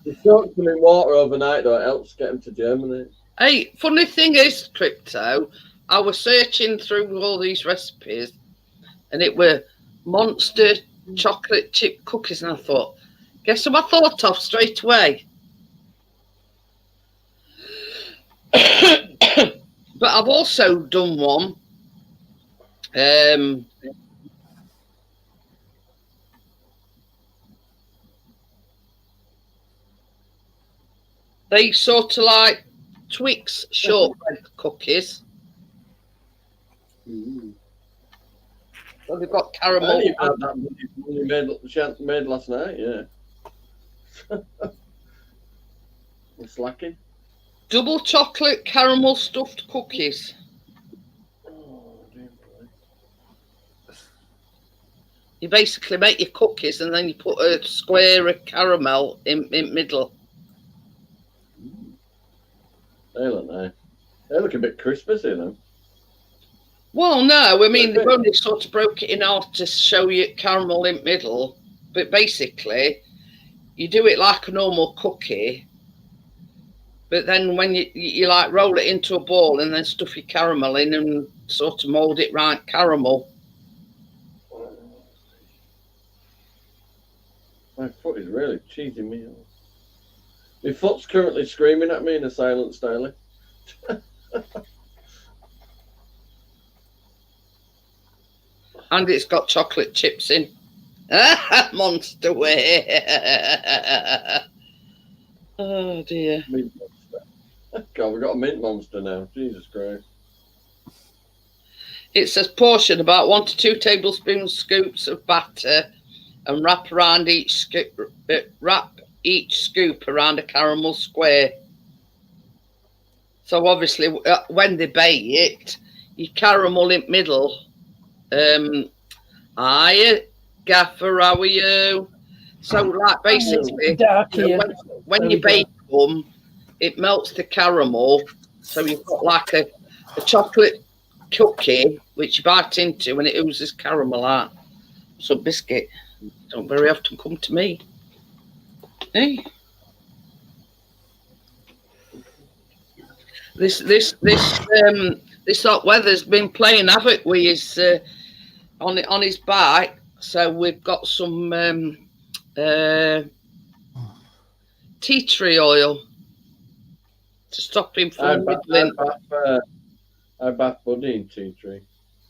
You soak them in water overnight, though. It helps get them to germinate. Hey, funny thing is, Crypto, I was searching through all these recipes, and it were monster chocolate chip cookies, and I thought, guess what I thought of straight away? But I've also done one. They sort of like Twix shortbread cookies. Well, they've got caramel. You've had that one you made last night, yeah. I'm slacking. Double chocolate caramel stuffed cookies. Oh, dear boy. You basically make your cookies and then you put a square of caramel in middle. They look nice. They look a bit Christmassy, you know. Well, no, I mean, they've only sort of broke it in half to show you caramel in middle. But basically, you do it like a normal cookie. But then when you like roll it into a ball and then stuff your caramel in and sort of mould it right caramel. My foot is really cheesing me off. My foot's currently screaming at me in a silent style. And it's got chocolate chips in. Monster way. Oh dear. Mint monster. God, we've got a mint monster now. Jesus Christ. It says portion about 1 to 2 tablespoon scoops of batter and wrap each scoop around a caramel square. So obviously when they bake it, you caramel in middle. Hiya, Gaffer, how are you? So like basically when you bake them, it melts the caramel. So you've got like a chocolate cookie which you bite into and it oozes caramel out. So biscuit. Don't very often come to me. Hey. This hot weather's been playing havoc with his on his bike. So we've got some tea tree oil to stop him from middling. I bath Buddy in tea tree.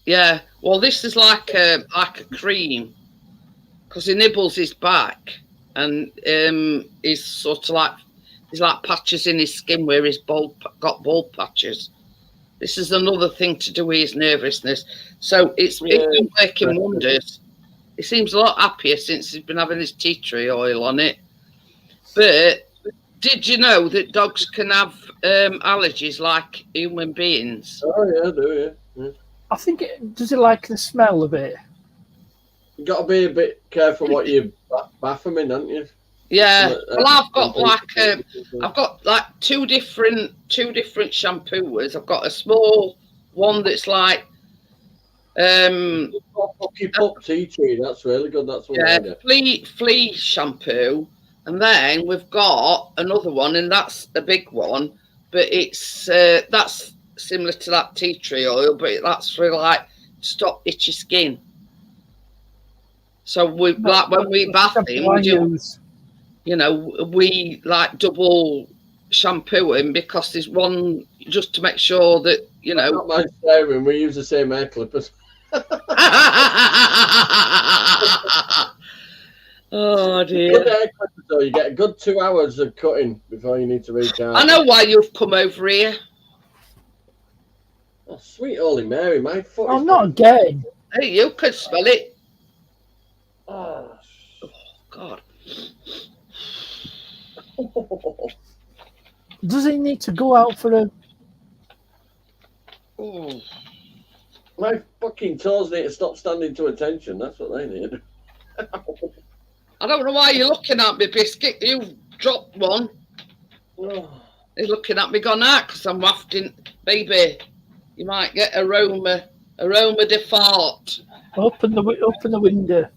Yeah, well, this is like a cream because he nibbles his back and he's sort of like there's like patches in his skin where he's got bald patches. This is another thing to do with his nervousness. So it's been working wonders. He seems a lot happier since he's been having his tea tree oil on it. But did you know that dogs can have allergies like human beings? Oh yeah, do you? I think does it like the smell of it? You got to be a bit careful what you bath them in, haven't you? Yeah. Well, I've got like two different shampoos. I've got a small one that's like Puppy pup tea tree. That's really good. That's what I get. flea shampoo, And then we've got another one, and that's a big one, but it's that's similar to that tea tree oil, but that's for like stop itchy skin. So we like when we bath him, we do, you know, we like double shampoo him because there's one just to make sure that, you know. Not my sharing, we use the same hair clippers. Oh dear. Good hair clippers, though. You get a good 2 hours of cutting before you need to recharge. I know why you've come over here. Oh, sweet Holy Mary, my foot. Oh, not again. Hey, you could smell it. Oh, God. Does he need to go out for a... Oh. My fucking toes need to stop standing to attention. That's what they need. I don't know why you're looking at me, Biscuit. You dropped one. Oh. He's looking at me gone out because I'm wafting. Baby, you might get aroma de fart. Open the window.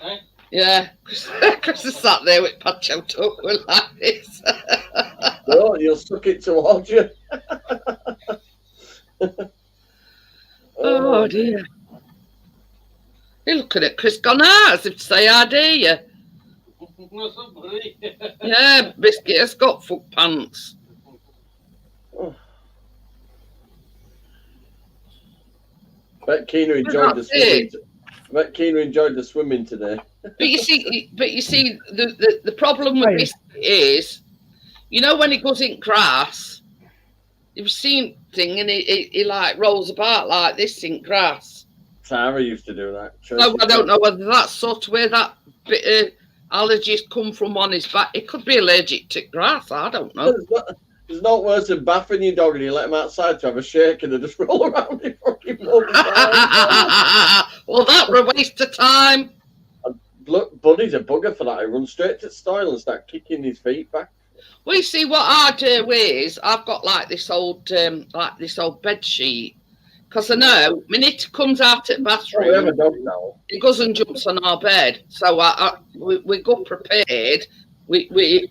Eh? Yeah, Chris is sat there with Pacho talking like this. No, you'll suck it towards you. Oh dear. You're looking at Chris gone out as if to say, how dare you? Yeah, Biscuit has got foot pants. Bet Keena enjoyed the swimming. Bet Keena enjoyed the swimming today. But you see, the problem with Biscuit is, you know, when he goes in grass, you've seen thing and he like rolls about like this in grass. Tara used to do that. No, I don't know whether that's sort of where that bit of allergies come from on his back. It could be allergic to grass. I don't know. It's not worse than bathing your dog and you let him outside to have a shake and they just roll around in fucking mud. Well, that were a waste of time. Look, Buddy's a bugger for that. He runs straight to the stile and start kicking his feet back. Well, you see, what I do is I've got like this old bed sheet. Because I know, when it comes out at the bathroom, we have a dog now. It goes and jumps on our bed. So we go prepared. We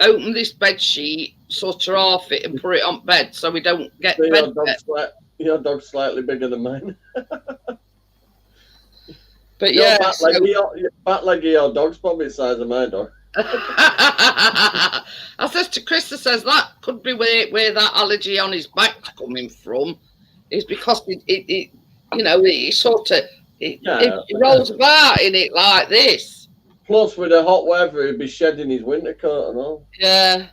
open this bed sheet, sort of off it, and put it on bed so we don't get so bed. Your dog's slightly bigger than mine. But your yeah, back leg of your dog's probably the size of my dog. I says to Chris, I says that could be where that allergy on his back's coming from. Is because it you know, he sort of it rolls about in it like this. Plus, with the hot weather, he'd be shedding his winter coat and all. Yeah.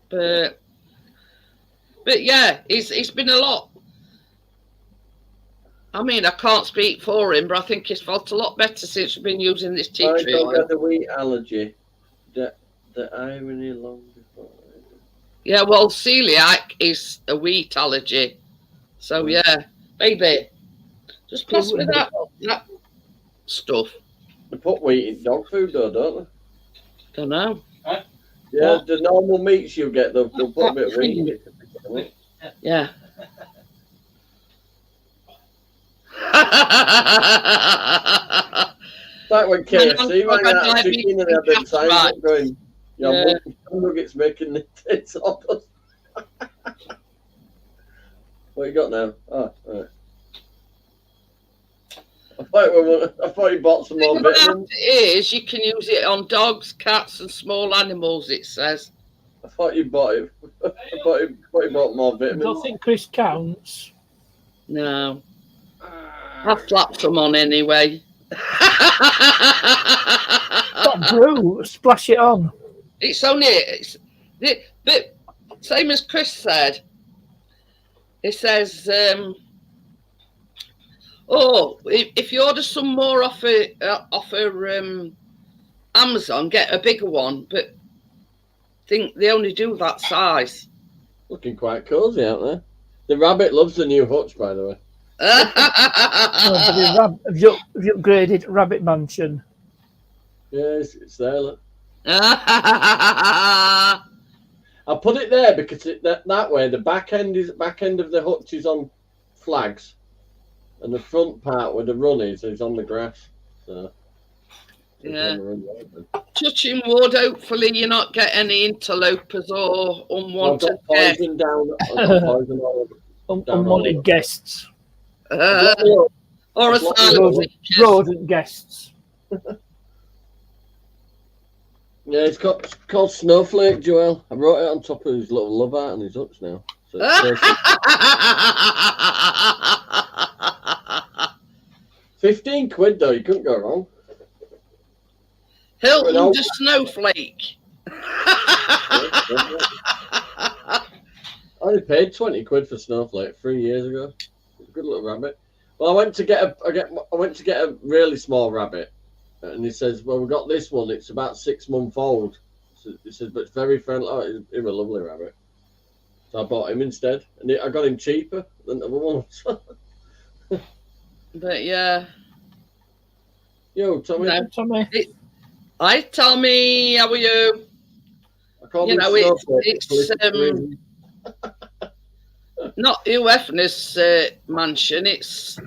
But yeah, it's been a lot. I mean, I can't speak for him, but I think he's felt a lot better since we've been using this tea tree oil. I got the wheat allergy. The irony long before. Yeah, well, celiac is a wheat allergy. So, yeah, baby, just pass me that stuff. They put wheat in dog food, though, don't they? Don't know. Yeah, the normal meats you get, they'll put a bit of wheat in it. Yeah. Like when KFC ran out of chicken and they had them signs up going, your nuggets making the tits off us. What you got now? Oh, right. I thought you bought some more vitamins. It is, you can use it on dogs, cats and small animals, it says. I thought you bought it. I thought you bought more vitamins. I don't think Chris counts. No. I'll slap some on anyway. Got brew, splash it on. It's only, but same as Chris said, it says, if you order some more off Amazon, get a bigger one, but I think they only do that size. Looking quite cozy out there. The rabbit loves the new hutch, by the way. Have you upgraded Rabbit Mansion? Yeah, it's there, look. I put it there because that way the back end of the hutch is on flags, and the front part where the run is on the grass. So Yeah. Touching wood, hopefully you're not getting any interlopers or I've unwanted got poison down. I've got poison all down all Unwanted over. guests. or I've blocked asylum the seekers. Rodent guests. Yeah, it's called Snowflake, Joel. I wrote it on top of his little love art and his hooks now. So it's perfect. 15 quid though, you couldn't go wrong. Hilton the Snowflake. I only paid 20 quid for Snowflake 3 years ago. It's a good little rabbit. Well, I went to get a really small rabbit, and he says, "Well, we got this one. It's about 6 months old." So he says, "But it's very friendly." Oh, he's a lovely rabbit. So I bought him instead, and I got him cheaper than the other ones. But yeah. Yo, Tommy. No, Tommy. Hi, Tommy. How are you? I called You him know, it's not Hugh Hefner's mansion. It's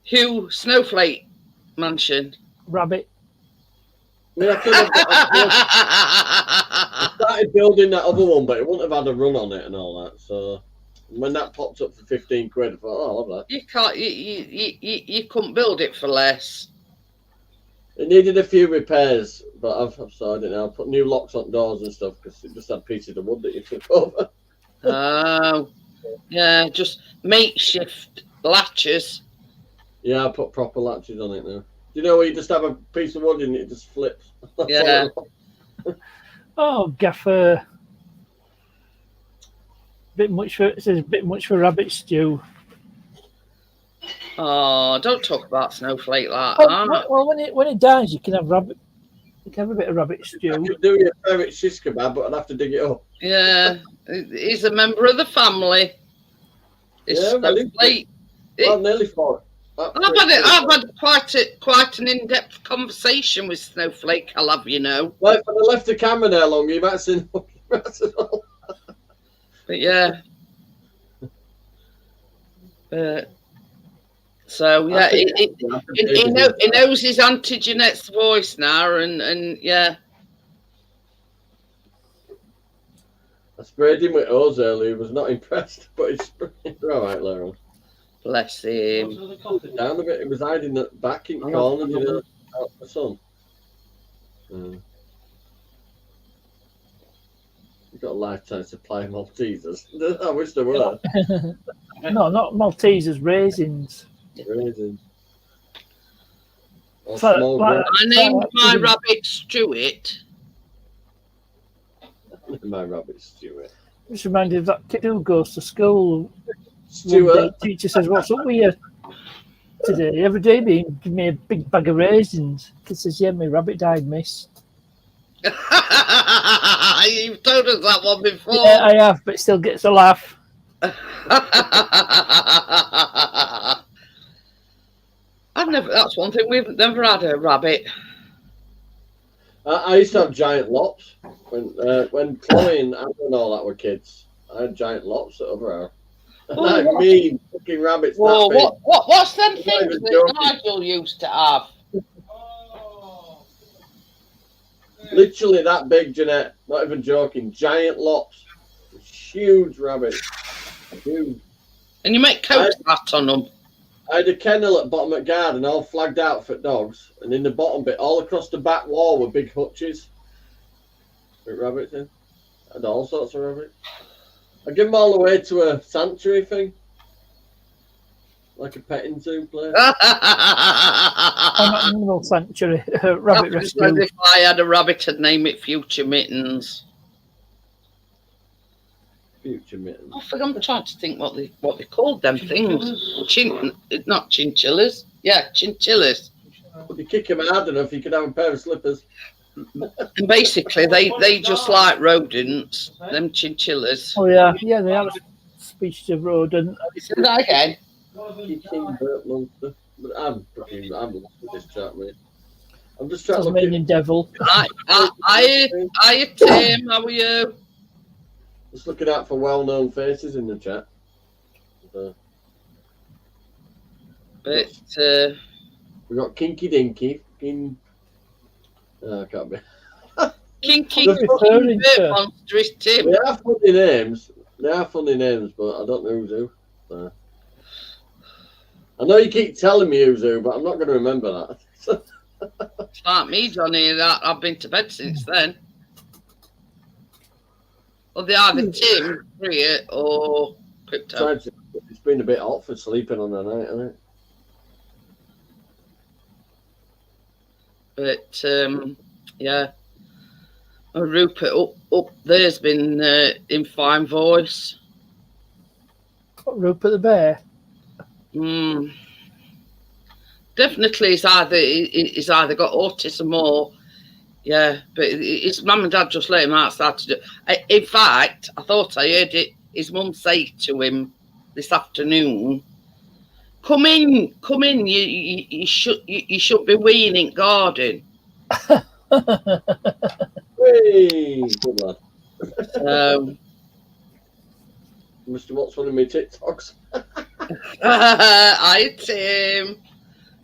Hugh Snowflake mansion. Rabbit. I mean, I started building that other one, but it wouldn't have had a run on it and all that. So when that popped up for 15 quid, I thought, oh, I love that. You can't. You couldn't build it for less. It needed a few repairs, but I've started it now. Put new locks on doors and stuff because it just had pieces of wood that you flip over. Oh, yeah, just makeshift latches. Yeah, I put proper latches on it now. Do you know where you just have a piece of wood and it just flips? Yeah. Oh, Gaffer. It says a bit much for rabbit stew. Oh, don't talk about Snowflake like Oh, that. well, when it dies, you can have rabbit. You can have a bit of rabbit I stew. could do your favourite shish kebab, but I'd have to dig it up. Yeah, he's a member of the family. It's Yeah, really? Snowflake. Well, nearly 4. I've had quite an in-depth conversation with Snowflake. I'll have you know. Well, if I'd have left the camera there longer, you might have seen. But yeah. So yeah, he knows his Auntie Jeanette's voice now, and yeah. I sprayed him with hose earlier. He was not impressed, but he's all right, Laron. Bless him. Down a bit. He was hiding back in corner, you know, out the sun. You've got a lifetime supply of Maltesers. I wish there were. No, not Maltesers, raisins. Raisins. Or So, small like- I named my rabbit Stuart. My rabbit Stuart. Just reminded of that kid who goes to school. Stuart. One day, teacher says, "What's up with you today? Every day, being give me a big bag of raisins." Kid says, "Yeah, my rabbit died, miss." You've told us that one before. Yeah, I have, but it still gets a laugh. That's one thing we've never had a rabbit. I used to have giant lops when Chloe and Anna and all that were kids. I had giant lops at other hour. Like mean fucking rabbits. Whoa, that big. what's them Not things even that joking. Nigel used to have? Literally that big, Jeanette. Not even joking. Giant lops. Huge rabbits. Huge. And you make coats that on them. I had a kennel at bottom of garden, all flagged out for dogs, and in the bottom bit, all across the back wall were big hutches with rabbits in. I had all sorts of rabbits. I give them all away to a sanctuary thing, like a petting zoo place. I'm at Animal Sanctuary, rabbit That's rescue. as if I had a rabbit, I'd name it Future Mittens. Future mittens. I think I'm trying to think what they called them things. Not chinchillas. Yeah, chinchillas. If you kick them hard enough, you could have a pair of slippers. And basically, they just like rodents. Them chinchillas. Oh yeah, they are a species of rodent. Say that again. Kicking Burt monster. But I'm lost with this chat, mate. I'm just trying to look Tasmanian devil. Hi, Tim. How are you? just looking out for well-known faces in the chat. But We got Kinky Dinky. I can't be. Kinky They're referring to- monster is Tim. They are funny names. They are funny names, but I don't know who's who. So. I know you keep telling me who's who, but I'm not going to remember that. It's like me, Johnny, that I've been to bed since then. Well, they either Tim, Harriet, or Crypto. It's been a bit hot for sleeping on the night, hasn't it? But yeah, and Rupert up there's been in fine voice. Rupert the Bear. Definitely, he's either got autism or but his mum and dad just let him outside to do. In fact, I thought I heard his mum say to him this afternoon, "Come in, you should be weaning garden." Hey, good lad. Must have watched one of my TikToks. Hi, Tim.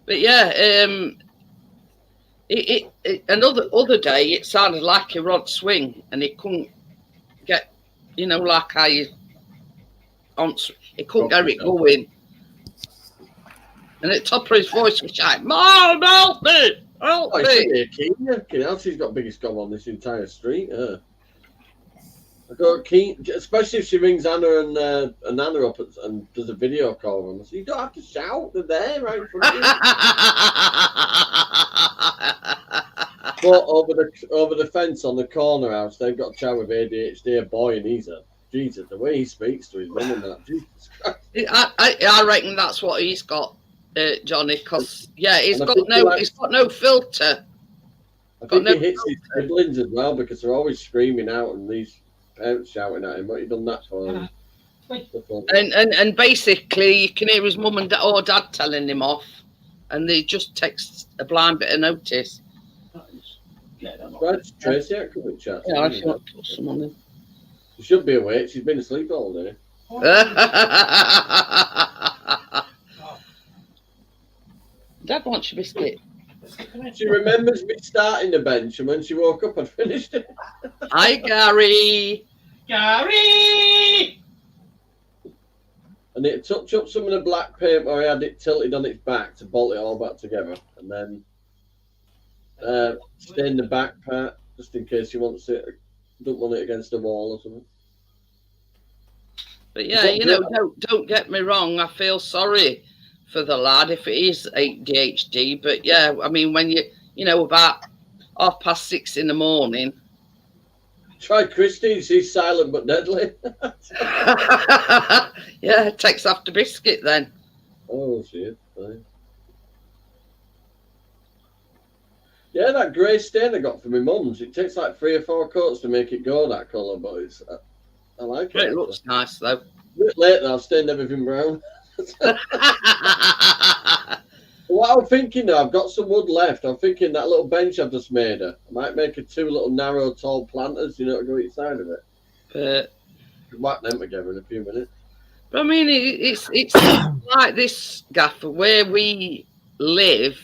But yeah, another day it sounded like a rod swing, and he couldn't get, like he couldn't get it going. And at the top of his voice, he shouted, "Mom, help me! Help me!" She's got the biggest gob on this entire street. I got keen, especially if she rings Anna and Anna up and does a video call with them. So you don't have to shout; they're there right in front of you. But over the fence on the corner house, they've got a child with ADHD, a boy, and he's a Jesus. The way he speaks to his mum and that, Jesus Christ. I reckon that's what he's got, Johnny. Because he's got no filter. I think he hits his siblings as well because they're always screaming out and these parents shouting at him. What you done that for? And basically, you can hear his mum and or dad telling him off, and they just takes a blind bit of notice. Right, Tracy, I could chat. Yeah, I should put someone in. She should be awake. She's been asleep all day. Dad wants your biscuit. She remembers me starting the bench, and when she woke up, I'd finished it. Hi, Gary. Gary! And it touched up some of the black paint where I had it tilted on its back to bolt it all back together, and then stain the back part just in case you want it. Don't want it against the wall or something. But yeah, don't get me wrong. I feel sorry for the lad if it is ADHD. But yeah, I mean, when about 6:30 in the morning. Try Christine. She's silent but deadly. Yeah, takes after biscuit then. Oh shit! Fine. Yeah, that grey stain I got from my mum's. It takes like 3 or 4 coats to make it go that colour, but I like it. It looks nice though. A bit late now, I've stained everything brown. What I'm thinking now, I've got some wood left. I'm thinking that little bench I've just made her. I might make her 2 little narrow, tall planters, to go each side of it. But Whack them together in a few minutes. I mean, it's like this, Gaffer, where we live.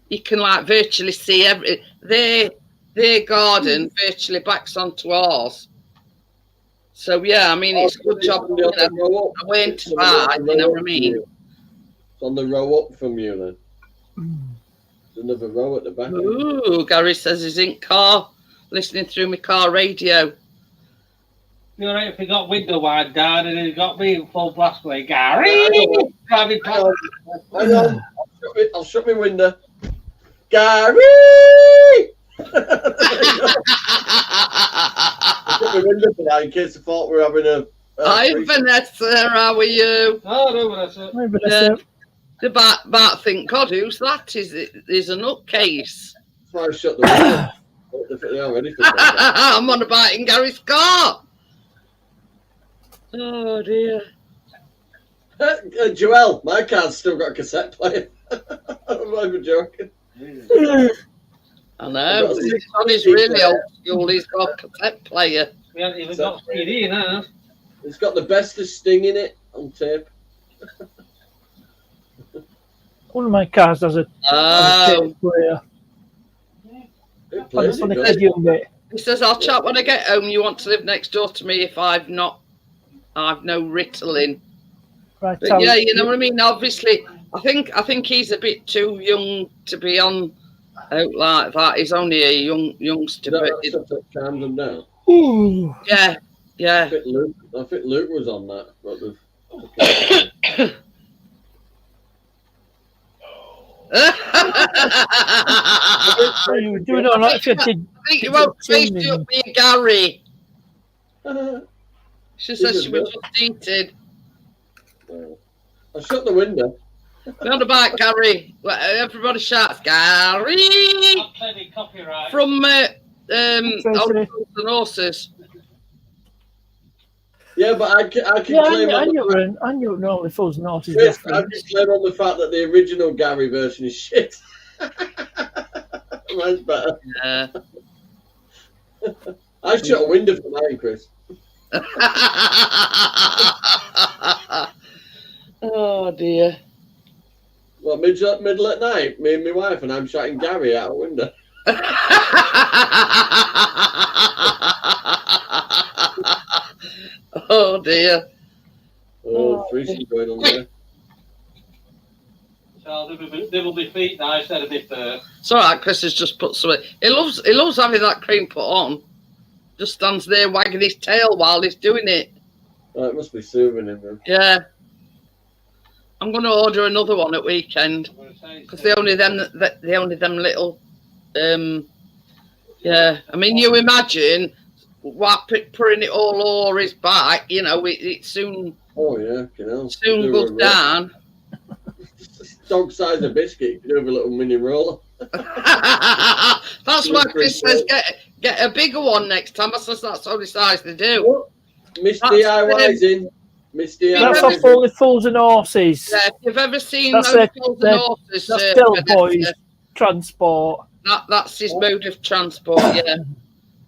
You can virtually see their garden virtually backs onto ours. So yeah, I mean it's a good job. I went far, you know what I mean? It's on the row up from you then. There's another row at the back. Ooh, Gary says he's in car, listening through my car radio. You're right if he got window wide down and he got me in full blast way. Gary! Driving past. Hang on. I'll shut my window. Gary! I'll shut my window for that in case I thought we were having a... Hi, Vanessa, how are you? Oh, no, Vanessa. Hi, Vanessa. The bat think, God, who's that? Is a nutcase? That's why I shut the window. They are ready for that. I'm on about in Gary's car. Oh dear. Joel, my car's still got a cassette player. I'm not even joking. I know. This one is really old school. He's got a cassette player. We haven't even got CD now. It's got the best of Sting in it on tape. One of my cars has a tape player. It On the plays it, Sonic does. Medium bit. He says, "I'll chat when I get home. You want to live next door to me if I've no Ritalin." Right, But yeah, you know what I mean. Obviously, I think he's a bit too young to be on out like that. He's only a youngster, That, but that stuff that calms them down. Ooh. yeah. I think Luke was on that, but the So you were doing all right if you did. I think you won't face tuning. you up me and Gary. I She says she was just eating. shut the window. Round about Gary. Everybody shouts Gary I'm plenty copyright. from Tracy. and Horses. Yeah, but I can Yeah, claim I on knew it were only Fuzz and Horses Chris, I reference. can claim on the fact that the original Gary version is shit. Mine's better. Yeah. I shut a window for mine, Chris. Oh dear. Well, middle at night, me and my wife, and I'm shouting Gary out a window. Oh dear. Oh, threesome going on there. So there will be feet now instead of be fur. It's all right. Chris has just put something. He loves having that cream put on. Just stands there wagging his tail while he's doing it. Oh, it must be soothing him, then. Yeah. I'm going to order another one at weekend because they only them little. Yeah. I mean, you imagine putting it all over his back. You know, it soon Oh, yeah, you know. soon goes down. Dog size of biscuit, you can do with a little mini roller. That's why Chris says get a bigger one next time. I says that's the only size they do. What? Miss DIY's in. Miss That's DIY's off only Fools and Horses. Yeah, if you've ever seen That's those it. Fools and Horses, That's Del Boy's transport. that's his mode of transport. Yeah.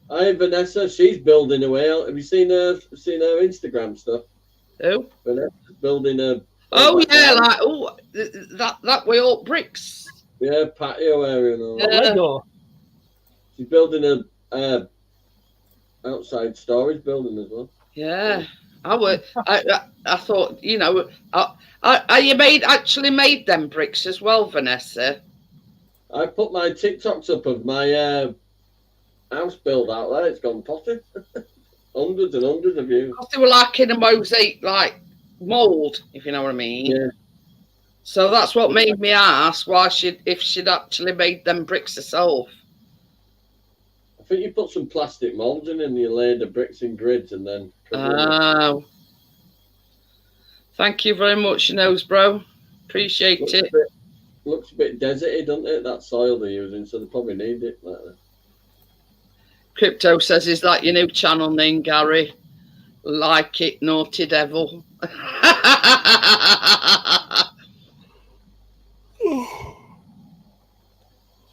Hi, Vanessa. She's building a whale. Have you seen her Instagram stuff? Who? Vanessa's building a. Oh yeah, that way up bricks. Yeah, patio area and all. Yeah. Lego. She's building a outside storage building as well. Yeah. I thought, you know, are you actually made them bricks as well, Vanessa? I put my TikToks up of my house build out there. It's gone potty. Hundreds and hundreds of views. Because they were like in a mosaic, like mould, if you know what I mean. Yeah. So that's what made me ask if she'd actually made them bricks herself. I think you put some plastic molds in and you lay the bricks in grids and then. Oh. Thank you very much, Nose Bro. Appreciate it. Looks a bit deserty, doesn't it? That soil they're using, so they probably need it like that. Crypto says, is that your new channel name, Gary? Like it, naughty devil.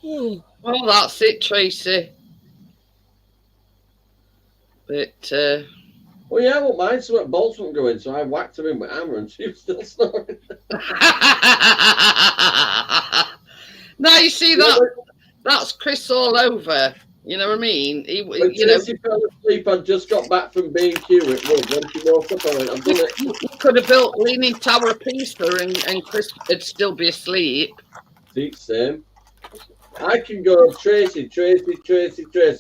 Well, that's it, Tracy. But Well, yeah, I won't mind. So bolts won't go in, so I whacked her in with hammer and she was still snoring. now you see that's Chris all over. You know what I mean? When Tracy fell asleep, I'd just got back from B&Q. It was when she woke up. I went, I've done it. You could have built Leaning Tower of Pisa and Chris would still be asleep. See, same. I can go Tracy,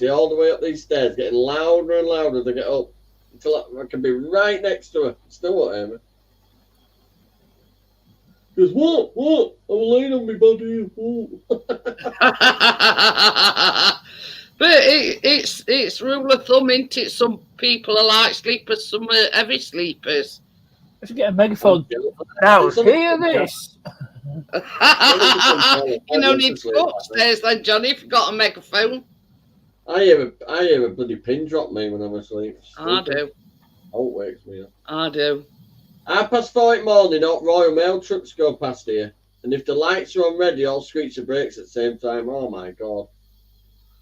all the way up these stairs, getting louder and louder as I get up, until I can be right next to her. Still what, Amy? She goes, what? I'm laying on my body. But it's rule of thumb, isn't it? Some people are light sleepers, some are heavy sleepers. Let's get a megaphone. Now, hear this. You don't need to go upstairs then, Johnny, if you've got a megaphone. I hear a bloody pin drop me when I'm asleep. I do. Oh, it wakes me up. I do. 4:30 in the morning, Royal Mail trucks go past here. And if the lights are on red, they all screech the brakes at the same time. Oh my God.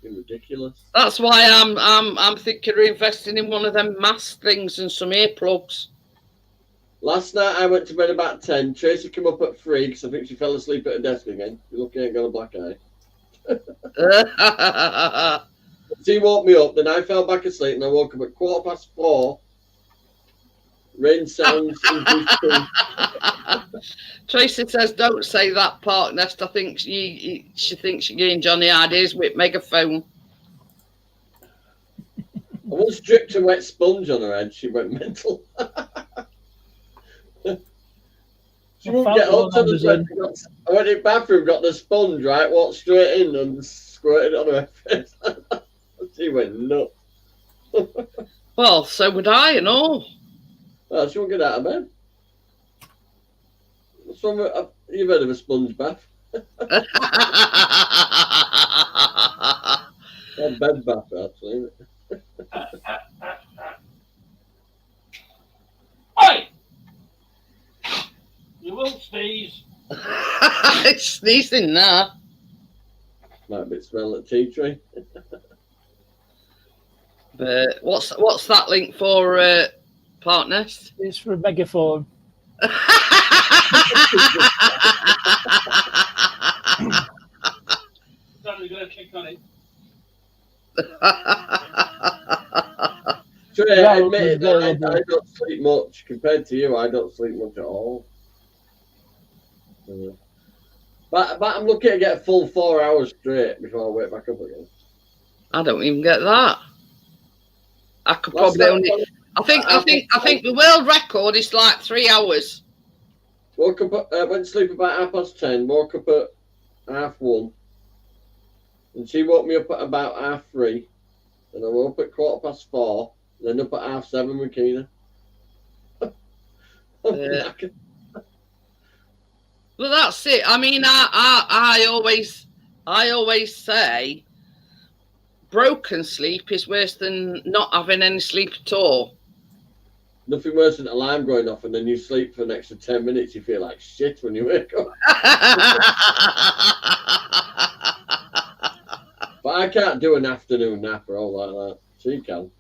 It's ridiculous. That's why I'm thinking of investing in one of them mask things and some earplugs. Last night I went to bed about 10. Tracy came up at 3 because I think she fell asleep at her desk again. You look, ain't got a black eye. She woke me up, then I fell back asleep, and I woke up at 4:15. Rain sounds induced to... Tracy says, "Don't say that, Park Nest. I think she thinks you're getting Johnny ideas with megaphone." I once dripped a wet sponge on her head. She went mental. She wouldn't get up to the bed. I went in the bathroom, got the sponge, right, walked straight in and squirted it on her face. She went nuts. Well, so would I and all. Well, she won't get out of bed. What's wrong with, you've heard of a sponge bath? A bed bath, actually. Oi! You won't sneeze. It's sneezing now. Might be smelling like tea tree. But what's that link for, Park Nest? It's for a megaphone. Somebody's going to click on it. Trey, I admit that I don't sleep much. Compared to you, I don't sleep much at all. But I'm looking to get a full 4 hours straight before I wake back up again. I don't even get that. I could probably only. I think the world record is like 3 hours. Woke up. Went to sleep about 10:30. Woke up at 1:30, and she woke me up at about 3:30. And I woke up at 4:15. Then up at 7:30 with Keena. Well, that's it. I mean, I always say broken sleep is worse than not having any sleep at all. Nothing worse than an alarm going off and then you sleep for an extra 10 minutes. You feel like shit when you wake up. But I can't do an afternoon nap or all like that. She can.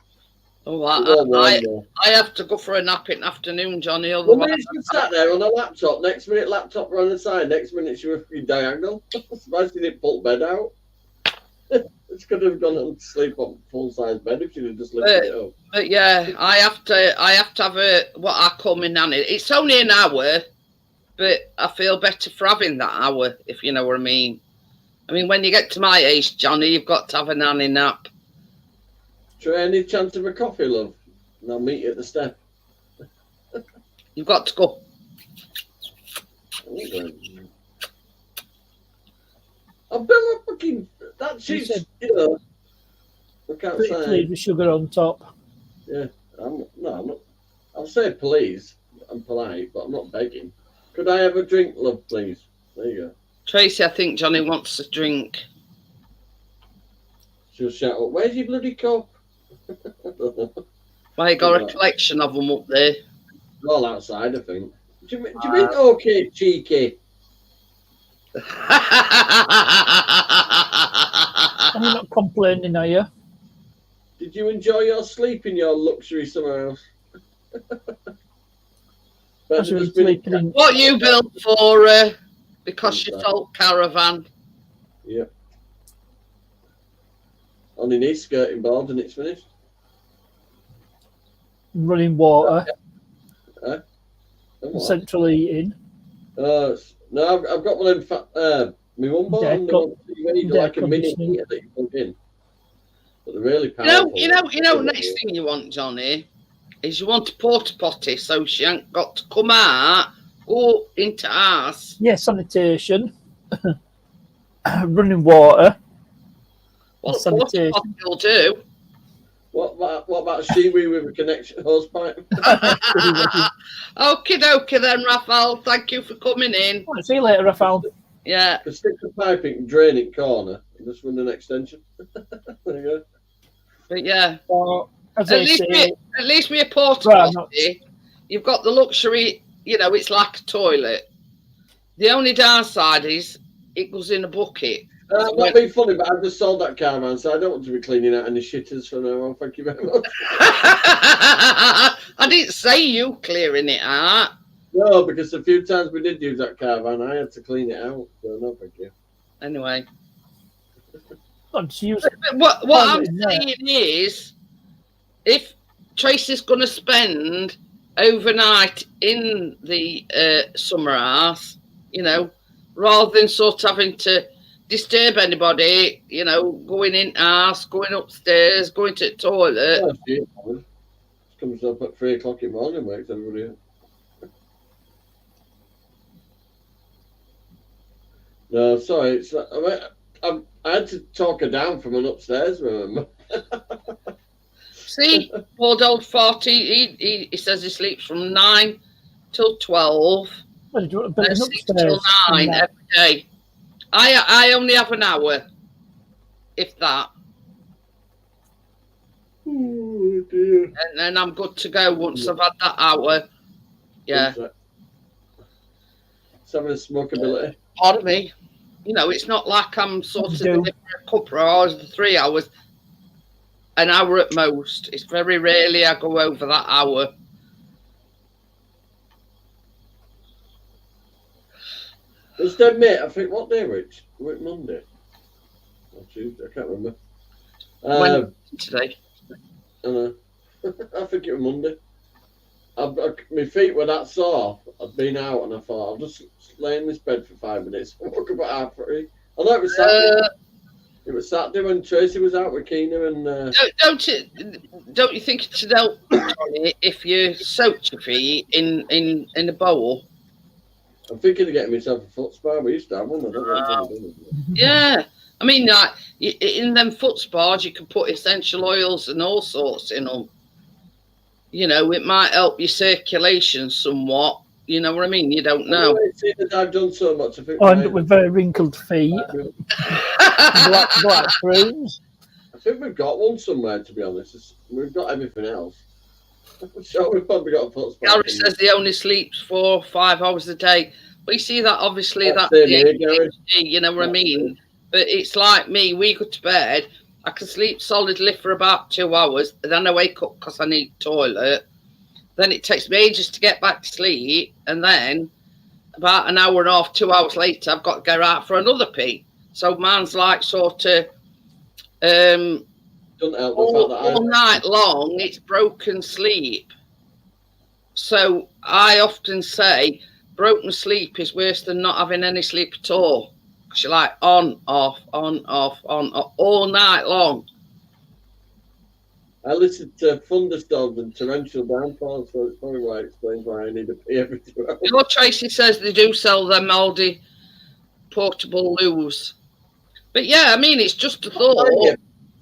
Oh, I have to go for a nap in the afternoon, Johnny. One minute she sat there on a laptop, next minute laptop on the side, next minute she was diagonal. Surprised she didn't pull bed out. She could have gone and sleep on full size bed if she'd have just lifted it up. But yeah, I have to have what I call my nanny. It's only an hour, but I feel better for having that hour, if you know what I mean. I mean, when you get to my age, Johnny, you've got to have a nanny nap. Trey, any chance of a coffee, love? And I'll meet you at the step. You've got to go. I've been a fucking... That she's, you know... I can't say... Please with sugar on top. Yeah, I'm not... I'll say please. I'm polite, but I'm not begging. Could I have a drink, love, please? There you go. Tracy, I think Johnny wants a drink. She'll shout out, where's your bloody cup? Well, you got a collection of them up there. All outside, I think. Do you mean okay, cheeky? I'm not complaining, are you? Did you enjoy your sleep in your luxury summer house? What you built for because you sold caravan. Yep. Only needs skirting board and it's finished. Running water. What? Central heating. No, I've got one in my mum bought on the TV, like a mini heater that you plug in. But they're really powerful. You know, next thing you want, Johnny, is you want a porta potty so she ain't got to come out, go into ours. Yeah, sanitation. Running water. What a porta potty will do. What about Shiwi with a connection hose pipe? Okie dokie then, Raphael. Thank you for coming in. I'll see you later, Raphael. Yeah. Can stick the pipe in, drain it corner, and just run an extension. There you go. But yeah. At least with a porta potty, you've got the luxury, you know, it's like a toilet. The only downside is it goes in a bucket. I'm not being funny, but I've just sold that caravan, so I don't want to be cleaning out any shitters from now on. Thank you very much. I didn't say you clearing it out. No, because a few times we did use that caravan, I had to clean it out. So no, thank you. Anyway. Not just use What I'm in there. saying is, if Tracy's going to spend overnight in the summer house, you know, rather than sort of having to disturb anybody, you know, going in house, going upstairs, going to the toilet. Oh, shit, man. Comes up at 3 o'clock in the morning, wakes everybody up. No, sorry, it's not, I had to talk her down from an upstairs room. See, poor old 40, he says he sleeps from 9 till 12, Well, do you want to and bring 6 till upstairs? 9 every day. I only have an hour, if that. Oh, dear. And then I'm good to go once I've had that hour. Yeah. It's having a smokeability. Pardon me. You know, it's not like I'm sort of there for a couple of hours, 3 hours, an hour at most. It's very rarely I go over that hour. It's dead, mate. I think, what day were it? Monday? Or Tuesday? I can't remember. When today? I think it was Monday. My feet were that sore. I'd been out and I thought, I'll just lay in this bed for 5 minutes. I woke up at 3:30. I know it was Saturday. It was Saturday when Tracy was out with Keena and. Don't you think it's help if you soak your feet in a bowl? I'm thinking of getting myself a foot spa. We used to have one. I don't know if I've done it. Yeah, I mean, like in them foot spas, you can put essential oils and all sorts in them. You know, it might help your circulation somewhat. You know what I mean? You don't know. I've done so much. I think I end up with very wrinkled feet, black prunes. I think we've got one somewhere, to be honest. We've got everything else. I'm sure we've probably got a foot spa. Gary says he only sleeps 4 or 5 hours a day. We see that, obviously, that's you know what I mean? But it's like me, we go to bed, I can sleep solidly for about 2 hours, then I wake up because I need toilet. Then it takes me ages to get back to sleep, and then about an hour and a half, 2 hours later, I've got to go out for another pee. So mine's like sort of all night long, it's broken sleep. So I often say broken sleep is worse than not having any sleep at all. Because you're like on, off, all night long. I listened to thunderstorms and torrential downpours, so it's probably why it explains why I need to pee every 2 hours. You know, Tracy says they do sell them Aldi portable loos. But yeah, I mean, it's just a thought.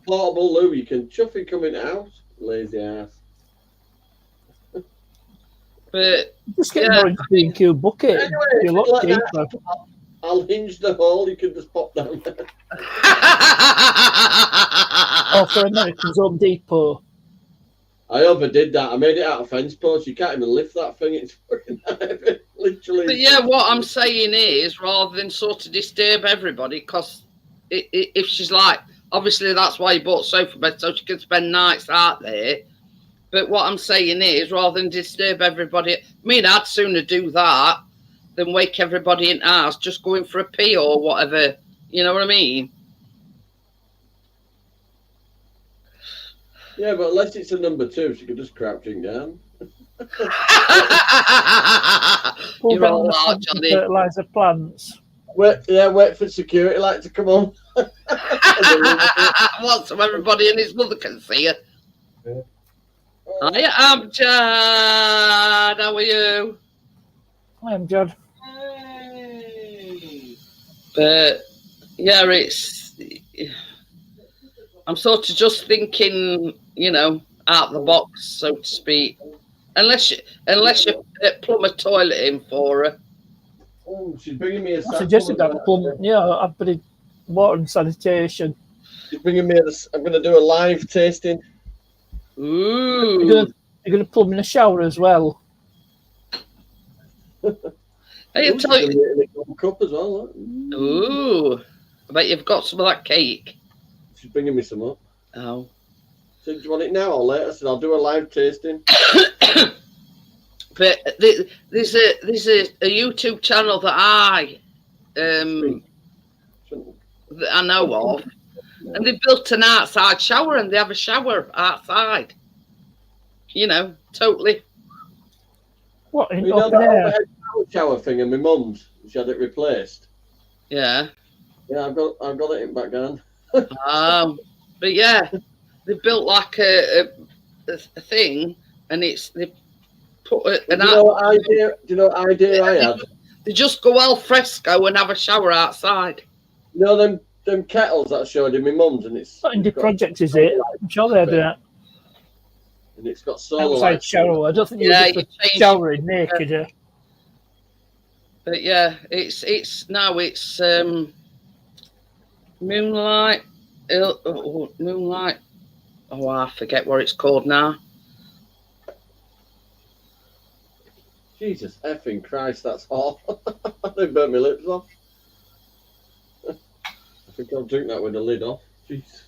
Portable loo, you can chuff it coming out. Lazy ass. But just get an orange B&Q bucket. Anyway, I'll hinge the hole, you can just pop down there. Or for Americans, Home Depot. I overdid that. I made it out of fence posts. You can't even lift that thing. It's fucking heavy. Literally. But yeah, what I'm saying is, rather than sort of disturb everybody, because if she's like, obviously that's why you bought sofa bed, so she can spend nights out there. But what I'm saying is, rather than disturb everybody, I mean, I'd sooner do that than wake everybody in the house just going for a pee or whatever. You know what I mean? Yeah, but unless it's a number 2, she could just crouching down. You're all large, Johnny. Fertilizer plants. Wait for security light to come on. Well, so everybody and his mother can see you. Yeah. Hiya, Amjad. How are you? I am Judd. Hey. But yeah, I'm sort of just thinking, you know, out the box, so to speak. Unless you plumb a toilet in for her. Oh, she's bringing me a. I suggested that plumb. Yeah, I put it water and sanitation. She's bringing me I'm going to do a live tasting. Ooh. You're going to plumb in a shower as well. Hey, I tell you. A cup as well. Ooh. I bet you've got some of that cake. She's bringing me some up. Oh. So do you want it now or later? I said I'll do a live tasting. But there's a YouTube channel that I know of, And they built an outside shower, and they have a shower outside. You know, totally. What, in You know open that air? overhead shower thing in my mum's? She had it replaced. Yeah. Yeah, I've got it in back down. But yeah, they built like a thing, and they put an. Do you know what idea I had? They just go al fresco and have a shower outside. You know them kettles that I showed in my mum's, and it's Not in the got project, is it? I'm sure they're doing that. and it's got solar Outside lights. shower. I don't think Yeah, you're you just change showering naked. Yeah. But yeah, it's moonlight. Moonlight. Oh, I forget what it's called now. Jesus effing Christ, that's hot. They burnt my lips off. I think I'll drink that with the lid off. Jesus.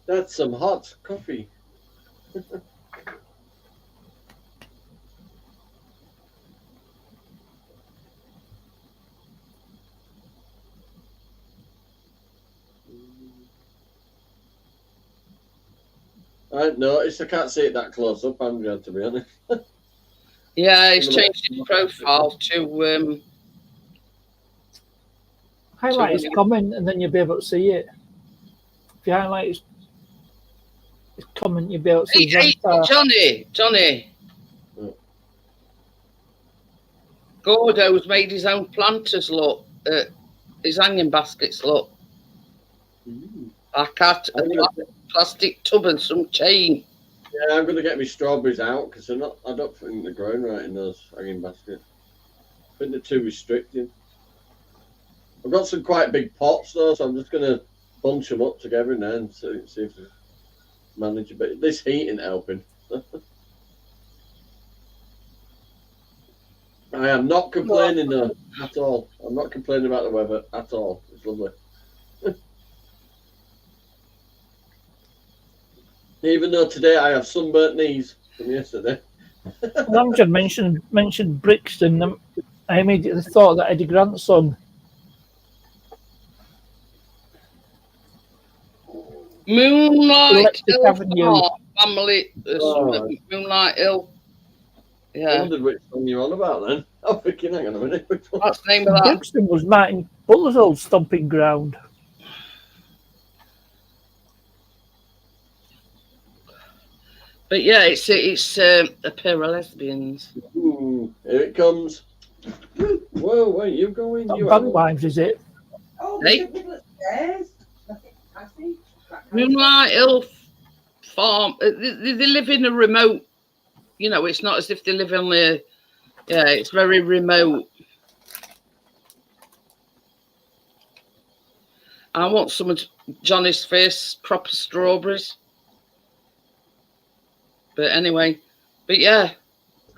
That's some hot coffee. I noticed I can't see it that close up, Andrea, to be honest. Yeah, he's changed his profile to Highlight his comment, and then you'll be able to see it. If you highlight his comment, you'll be able to see his avatar. Johnny. Gordo's made his own planters look. His hanging baskets look. Like a plastic tub and some chain. Yeah, I'm going to get my strawberries out because I don't think they're growing right in those hanging baskets. I think they're too restrictive. I've got some quite big pots though, so I'm just going to bunch them up together and then see if I manage a bit. This heat ain't helping. I am not complaining though, at all. I'm not complaining about the weather at all. It's lovely. Even though today I have sunburnt knees from yesterday. Amjad mentioned Brixton. I immediately thought that Eddie Grant's son. Moonlight Hill Avenue. family. Moonlight Hill. I Yeah. wondered which one you're on about then. I'm thinking, hang on a minute. Which one? That's the name of that. Brixton was Martin Butler's old stomping ground. But yeah, it's a pair of lesbians. Ooh, here it comes. Whoa, where are you going? Not You Van Wives, is it? Oh, Hey. the people upstairs. I see. Moonlight Hill farm. They live in a remote. You know, it's not as if they live on the. Yeah, it's very remote. I want some of Johnny's face proper strawberries. But anyway, yeah,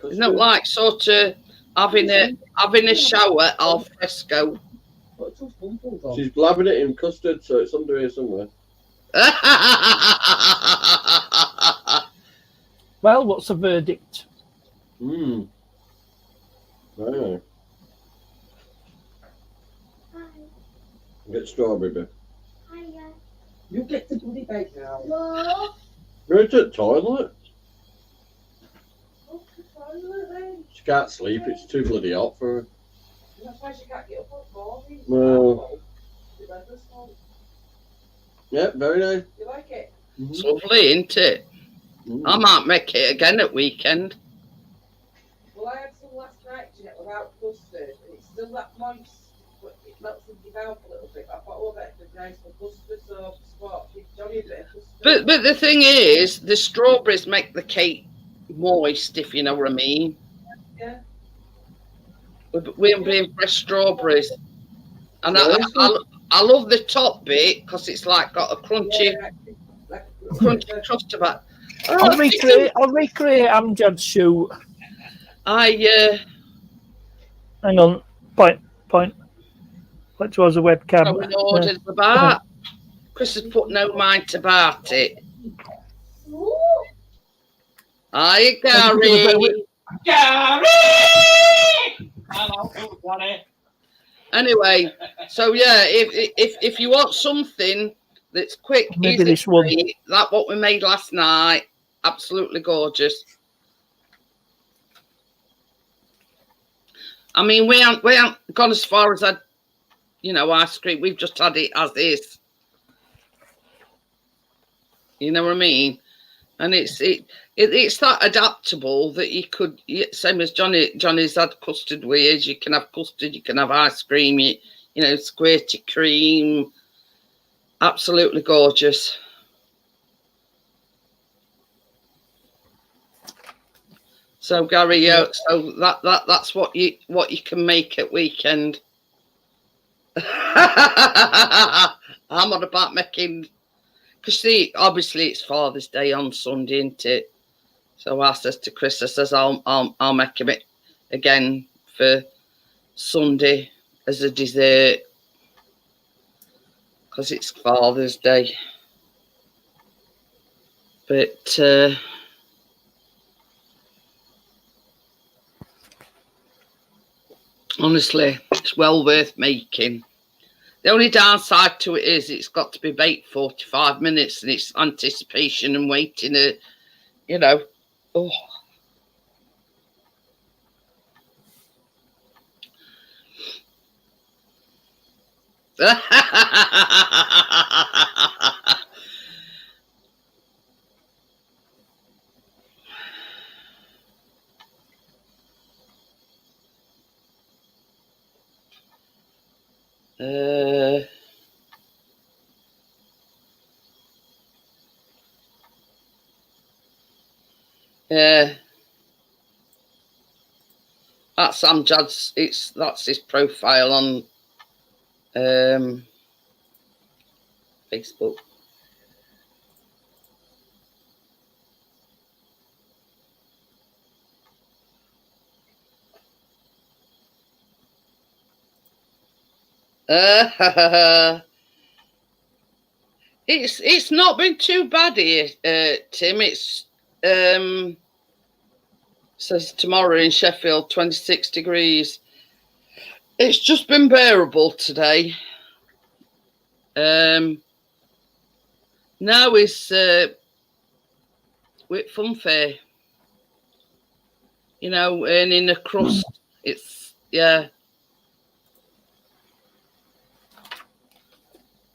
it's not like sort of having a shower al fresco. She's blabbing it in custard, so it's under here somewhere. Well, what's the verdict? Right. Get strawberry bit. You get the bloody bag now. No. Go to the toilet. What's the toilet then? She can't sleep. It's too bloody hot for her. That's why she can't get up on morning. Well. The weather's cold. Yeah, very nice. You like it? It's lovely, isn't it? I might make it again at weekend. Well, I had some last night, Jeanette, without custard, and it's still that moist, but it melts into your mouth a little bit. I thought, oh, that'd be nice for custard, so spot, give Johnny a bit of custard. But the thing is, the strawberries make the cake moist, if you know what I mean. Yeah. We're being fresh strawberries. And I love the top bit because it's like got a crunchy, crunchy crust about. I'll recreate Amjad's shoot. Hang on, point. Look towards the webcam. So we ordered about. Chris has put no mind about it. Hi, Gary. Gary! Hello, everybody. Anyway, so yeah, if you want something that's quick, Maybe easy this one. to eat, like what we made last night, absolutely gorgeous. I mean, we haven't gone as far as that, you know, ice cream. We've just had it as is. You know what I mean? And it's that adaptable that you could, same as Johnny's had custard with. You can have custard, you can have ice cream, you know, squirty cream. Absolutely gorgeous. So Gary, yeah, so that's what you can make at weekend. I'm on about making, because see, obviously it's Father's Day on Sunday, isn't it? So I says to Chris, I says I'll make him it again for Sunday as a dessert, because it's Father's Day. But honestly, it's well worth making. The only downside to it is it's got to be baked 45 minutes, and it's anticipation and waiting, you know. Oh. Yeah, that's Amjad's. That's his profile on Facebook. It's not been too bad here, Tim. It's says tomorrow in Sheffield 26 degrees. It's just been bearable today. Now is with funfair, you know, earning a crust. It's yeah,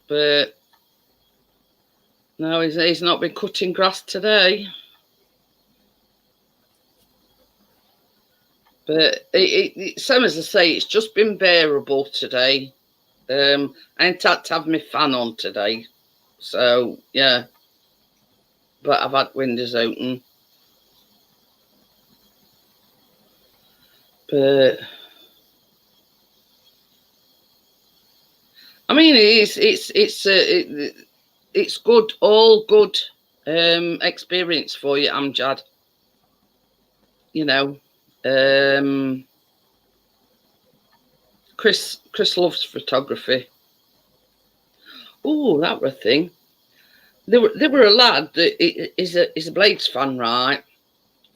but no, he's not been cutting grass today. But same as I say, it's just been bearable today. I ain't had to have my fan on today, so yeah. But I've had windows open. But I mean, it's good, all good experience for you, Amjad. You know, Chris loves photography. Oh, that were a thing. There were a lad that is a Blades fan, right?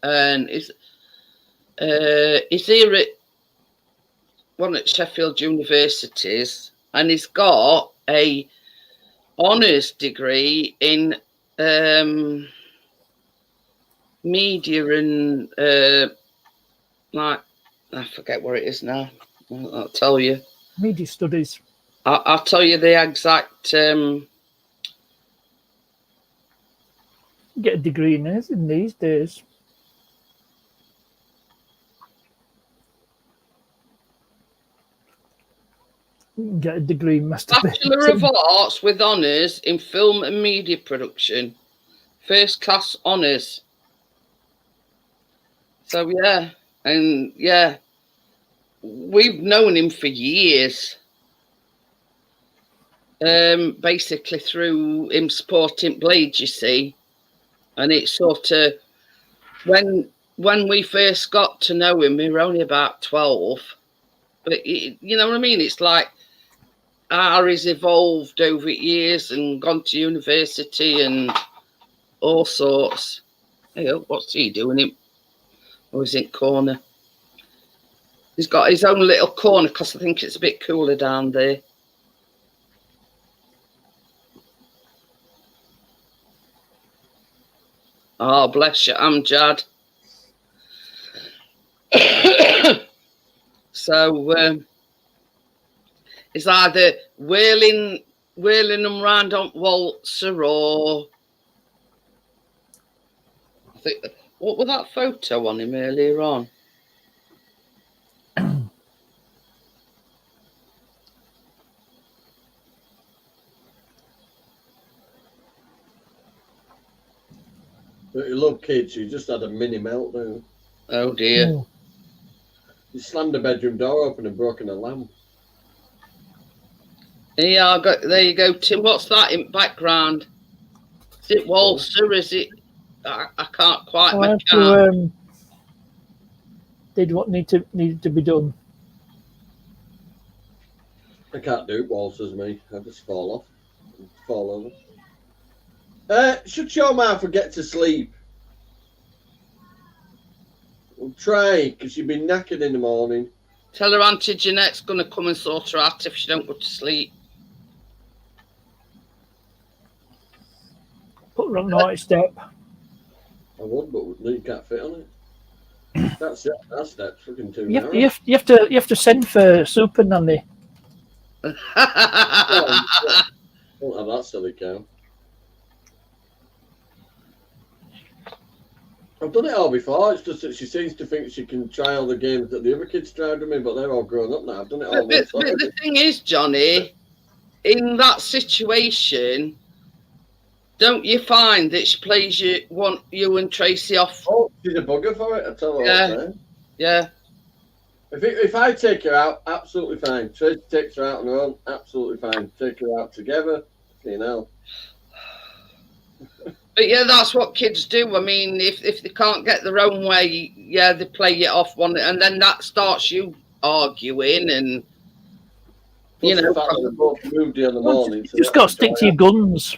And he's here at one at Sheffield Universities, and he's got a honours degree in media and like, I forget what it is now. I'll tell you. Media studies. I'll tell you the exact. Get a degree in this in these days. Get a degree in masturbation. Bachelor of Arts with honours in film and media production, first class honours. So yeah, and yeah, we've known him for years. Basically through him supporting Blades, you see, and it's sort of when we first got to know him, we were only about 12, but you know what I mean. It's like Harry's evolved over years and gone to university and all sorts. Hey, what's he doing? Or is it corner? He's got his own little corner because I think it's a bit cooler down there. Oh, bless you, Amjad. So it's either whirling them round on waltzer, or I think, what was that photo on him earlier on? But you love kids, you just had a mini meltdown. Oh dear. Mm. You slammed the bedroom door open and broken a lamp. Yeah, there you go, Tim. What's that in background? Is it waltzer? Is it? I can't quite I make had out. to did what needed to be done. I can't do waltzes, me. I just fall off. Fall over. Shut your mouth and get to sleep. Well, try, because you've been knackered in the morning. Tell her Auntie Jeanette's going to come and sort her out if she don't go to sleep. Put her on the right step. I would, but you can't fit on it. That's it. That step's fucking too narrow. You have to send for super nanny. Don't have that silly cow. I've done it all before. It's just that she seems to think she can try all the games that the other kids tried with me, but they're all grown up now. I've done it all But once. the thing is, Johnny, in that situation, don't you find that she plays you and Tracy off? Oh, she's a bugger for it. I tell her all the time. Yeah. If I take her out, absolutely fine. Tracy takes her out on her own, absolutely fine. Take her out together, you know. But yeah, that's what kids do. I mean, if they can't get their own way, yeah, they play it off one, and then that starts you arguing, and you know. The fact that they both moved in the morning. You just got to stick to your guns.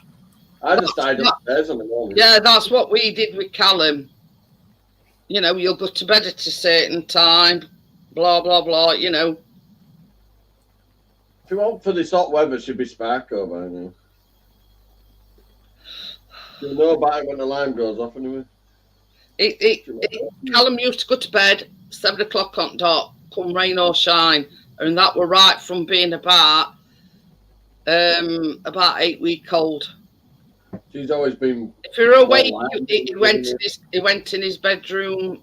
I just died upstairs in the morning. Yeah, that's what we did with Callum. You know, you'll go to bed at a certain time, blah blah blah. You know. If you want for this hot weather, she'd be Sparko by now. You'll know about it when the alarm goes off anyway. Callum used to go to bed 7 o'clock on dot, come rain or shine, and that were right from being about 8 weeks old. She's always been. If you're awake, he went in his bedroom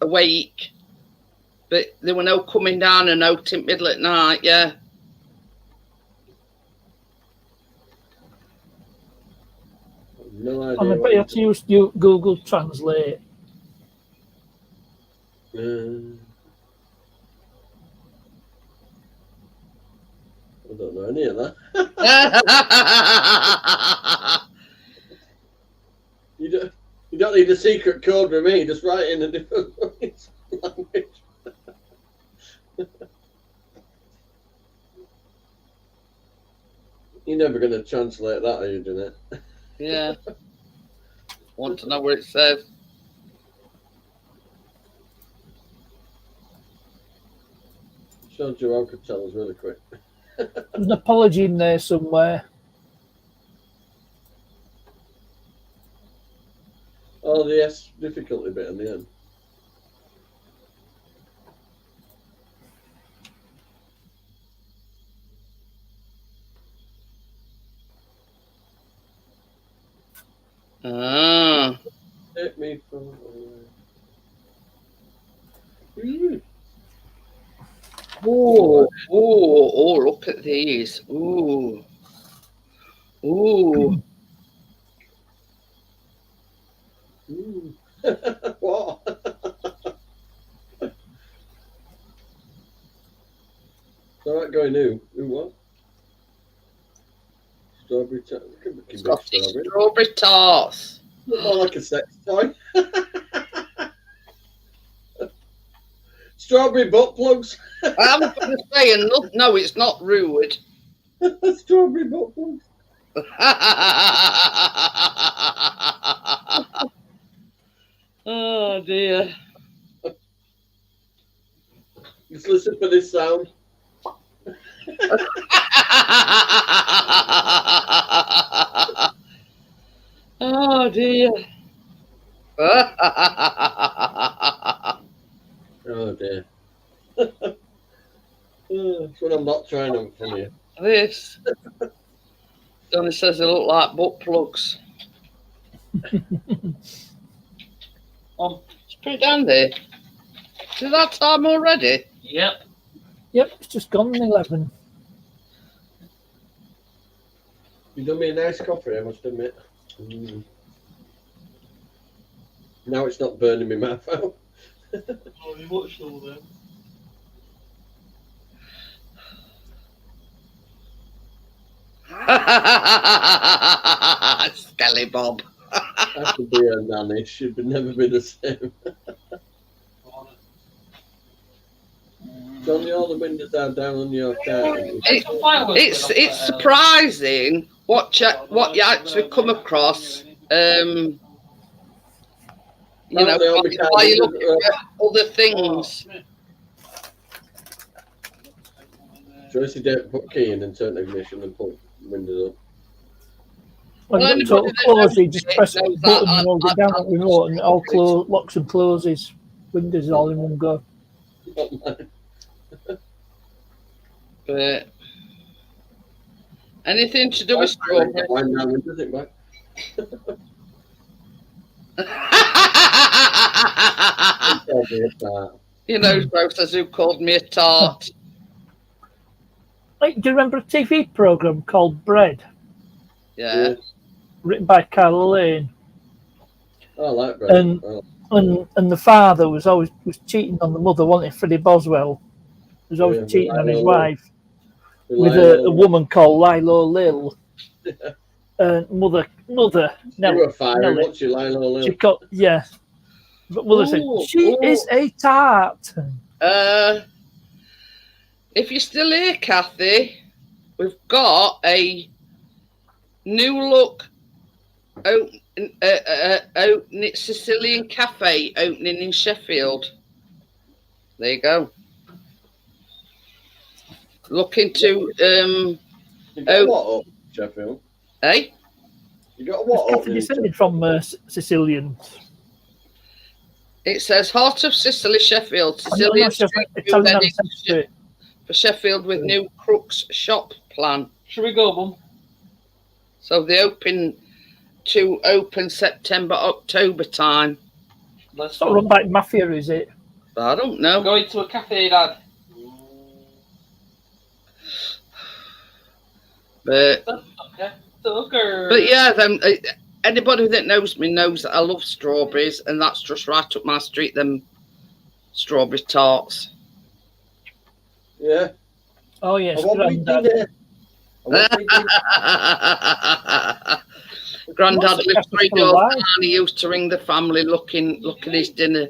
awake, but there were no coming down and no till middle at night. Yeah. No idea. And I bet you have to use Google Translate. I don't know any of that. You don't need a secret code with me. Just write in a different language. You're never going to translate that, are you, Jeanette? Yeah. Want to know what it says? Showed you how could tell us really quick. There's an apology in there somewhere. Oh, the S difficulty bit in the end. Take me from Oh, look at these. Ooh. What? So that going who? Who what? Strawberry tart. Strawberry tarts. More like a sex toy. Strawberry butt plugs. I'm going to say, no, it's not rude. Strawberry butt plugs. Oh dear. Just listen for this sound. Oh dear. Oh dear. That's when I'm not trying to from you. This. Johnny says they look like butt plugs. Just put it down there. Is it that time already? Yep. Yep, it's just gone 11. You done me a nice coffee, I must admit. Mm. Now it's not burning me mouth out. Oh, you watched all them. Skelly Bob. That could be a nanny. She'd never be the same. Johnny, all the windows are down on your car. It's surprising what you actually come across. You know, while you look at other things. Joyce, don't put key in and turn the ignition and put windows up. When Well, you total close, you just press the knows button that and hold it down on the remote, and it all locks and closes. Windows all in one go. But anything to do with strawberries? You know, Rosas who called me a tart. Like, do you remember a TV program called Bread, Yeah. written by Carl Lane? I like Bread. And the father was cheating on the mother, wasn't he? Freddie Boswell was always cheating on his wife with a woman called Lilo Lil. Mother You were firing, Nelly, what's your Lilo Lil? she called, yeah. But mother said, she is a tart. If you're still here, Kathy, we've got a new look opening Sicilian cafe opening in Sheffield. There you go. Looking to You got what up, Sheffield? eh? You got what up? Kathy descended from Sicilians. It says Heart of Sicily, Sheffield. Sicilian street food vending for Sheffield with new Crooks shop plan. Should we go, Mum? So they open September, October time. Let's It's not run by mafia, is it? I don't know. I'm going to a cafe, Dad. But Okay. Sugar. But yeah, anybody that knows me knows that I love strawberries, and that's just right up my street. Them strawberry tarts. Yeah. Oh yes, I want me Grandad. dinner. I want me dinner. Grandad What's lived the 3 capital doors line? down. He used to ring the family looking his dinner.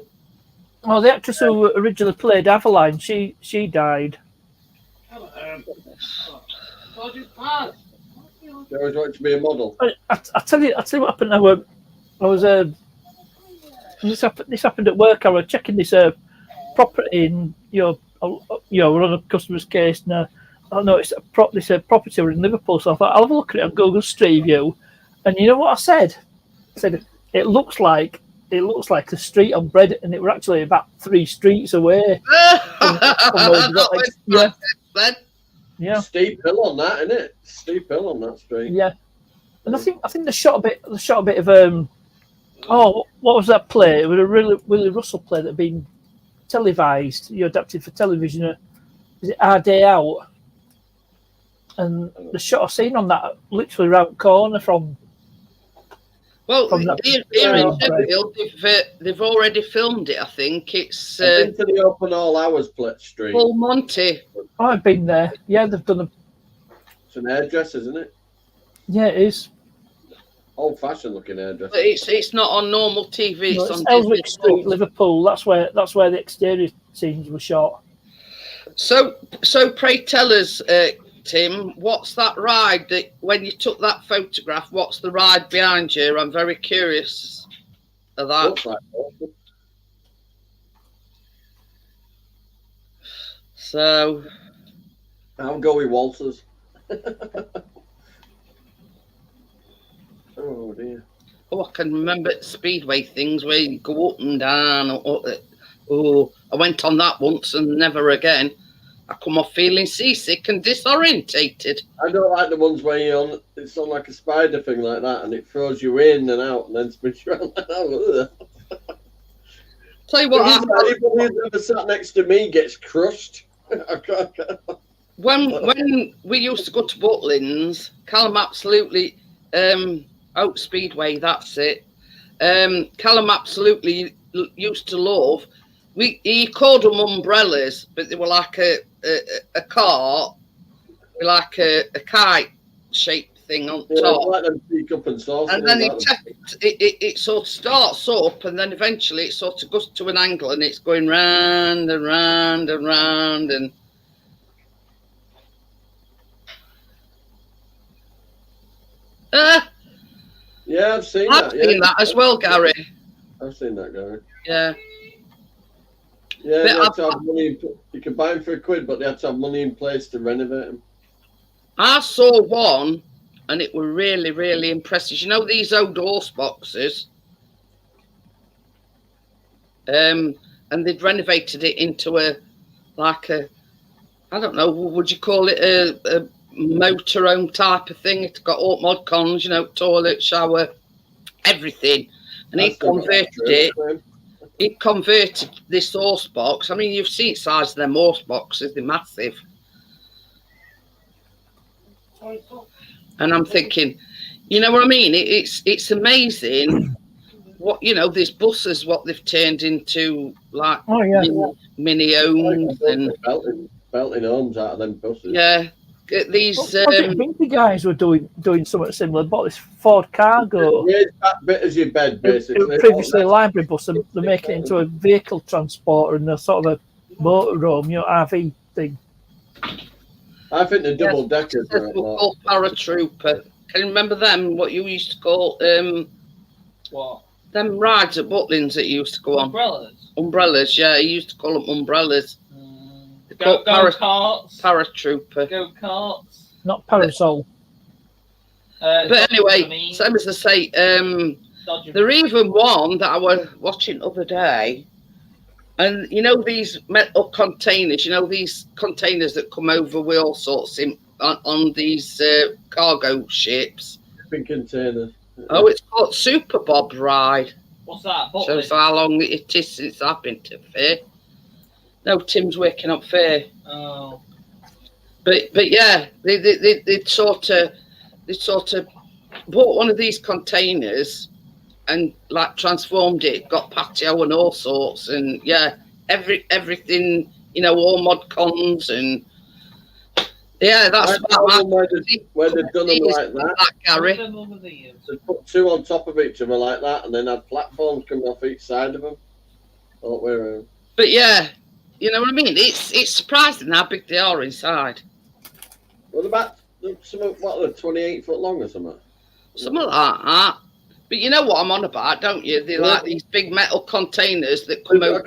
Oh, the actress who originally played Aveline, she died. You always wanted to be a model. I tell you what happened. This happened at work. I was checking this property in we're on a customer's case now. I know it's this property in Liverpool, so I thought I'll have a look at it on Google Street View. And you know what I said? I said it looks like a street on Bread, and it were actually about 3 streets away. Yeah. Steep hill on that, isn't it? Steep hill on that street. Yeah. And I think they shot a bit of what was that play? It was a Willie Russell play that had been televised, adapted for television. Is it Our Day Out? And the shot a scene on that literally round corner from. Well, here in Sheffield, they've already filmed it. I think it's I've been to the Open All Hours Street. Full Monty. Oh, I've been there. Yeah, they've done It's an hairdresser, isn't it? Yeah, it is. Old-fashioned looking hairdresser. But it's not on normal TV. No, it's it's on Ellswick Disney Street, Plus. Liverpool. That's where the exterior scenes were shot. So pray tell us, Tim, what's that ride that when you took that photograph? What's the ride behind you? I'm very curious of that. Looks like awful. So, I'll go with Walters. Oh dear. oh, I can remember Speedway things where you go up and down. Oh, I went on that once and never again. I come off feeling seasick and disorientated. I don't like the ones where you're on, it's on like a spider thing like that, and it throws you in and out and then spins you around. Tell you what, Anybody who's ever sat next to me gets crushed. when we used to go to Butlins, Callum absolutely, Oak Speedway, that's it. Callum absolutely used to love. He called them umbrellas, but they were like a car, like a kite shaped thing on top. Like them peak up and sauce. And then it sort of starts up, and then eventually it sort of goes to an angle, and it's going round and round and round, and yeah, I've seen I've that. seen that as well, Gary. I've seen that, Gary. Yeah. Yeah, But they had to have money. You could buy them for £1, but they had to have money in place to renovate them. I saw one, and it were really, really impressive. You know these old horse boxes? And they'd renovated it into I don't know, would you call it a motorhome type of thing? It's got all mod cons, toilet, shower, everything. And he converted it. He converted this horse box. I mean, you've seen the size of them horse boxes; they're massive. And I'm thinking, you know what I mean? It's amazing what these buses, what they've turned into, like mini homes and belting homes out of them buses. Yeah, these. I think the guys were doing something similar. Bought this Ford Cargo. Yeah, it's that bit as your bed, basically. It was previously a library bus, and they're making it into a vehicle transporter and a sort of a motorhome, RV thing. I think the double deckers are called paratrooper. Can you remember them? What you used to call what? Them rides at Butlins that you used to go on. Umbrellas, yeah. You used to call them umbrellas. Go-karts. Paratrooper. Go-karts. Not parasol. But anyway, same as I say, there even one that I was watching the other day, and these metal containers, these containers that come over with all sorts on these cargo ships. Big containers. Oh, it's called Super Bob's Ride. What's that? Shows how long it is since I've been to fair. No, Tim's waking up fair. Oh. But yeah, they sort of bought one of these containers and like transformed it, got patio and all sorts, and yeah, everything, all mod cons and yeah, that's where they've done them like that. Gary. They put two on top of each other like that, and then had platforms coming off each side of them. But yeah, you know what I mean. It's surprising how big they are inside. What about some? What are 28 foot long or something? Something like that. But you know what I'm on about, don't you? They're like these big metal containers that come over.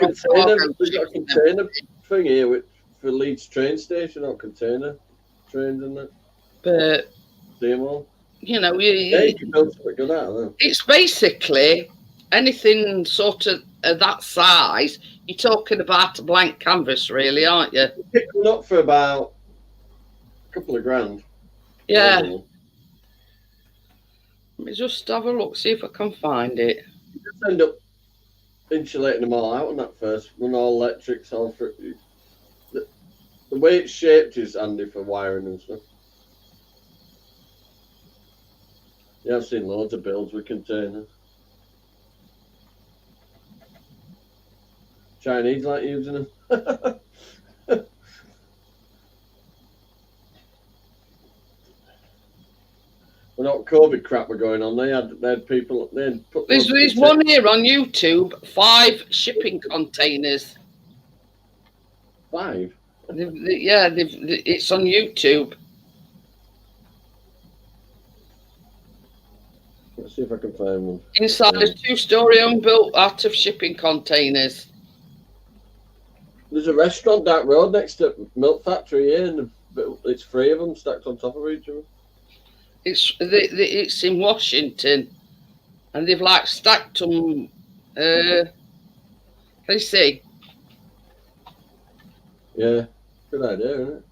We've got a container thing here for Leeds train station, or container trains in that. But you can build something good out of them. It's basically anything sort of that size. You're talking about a blank canvas, really, aren't you? Pick one up for about a couple of grand. Yeah. Let me just have a look, see if I can find it. You just end up insulating them all out on that first. Run all electrics, all for the way it's shaped is handy for wiring and stuff. Yeah, I've seen loads of builds with containers. Chinese like using them. Well, not COVID crap were going on. They had people. They had put. There's one here on YouTube. 5 shipping containers. 5. It's on YouTube. Let's see if I can find one. Inside a 2-story home built out of shipping containers. There's There's a restaurant down the road next to Milk Factory here, and it's 3 of them stacked on top of each other. It's in Washington, and they've like stacked them. Let's see. Yeah, good idea, isn't it?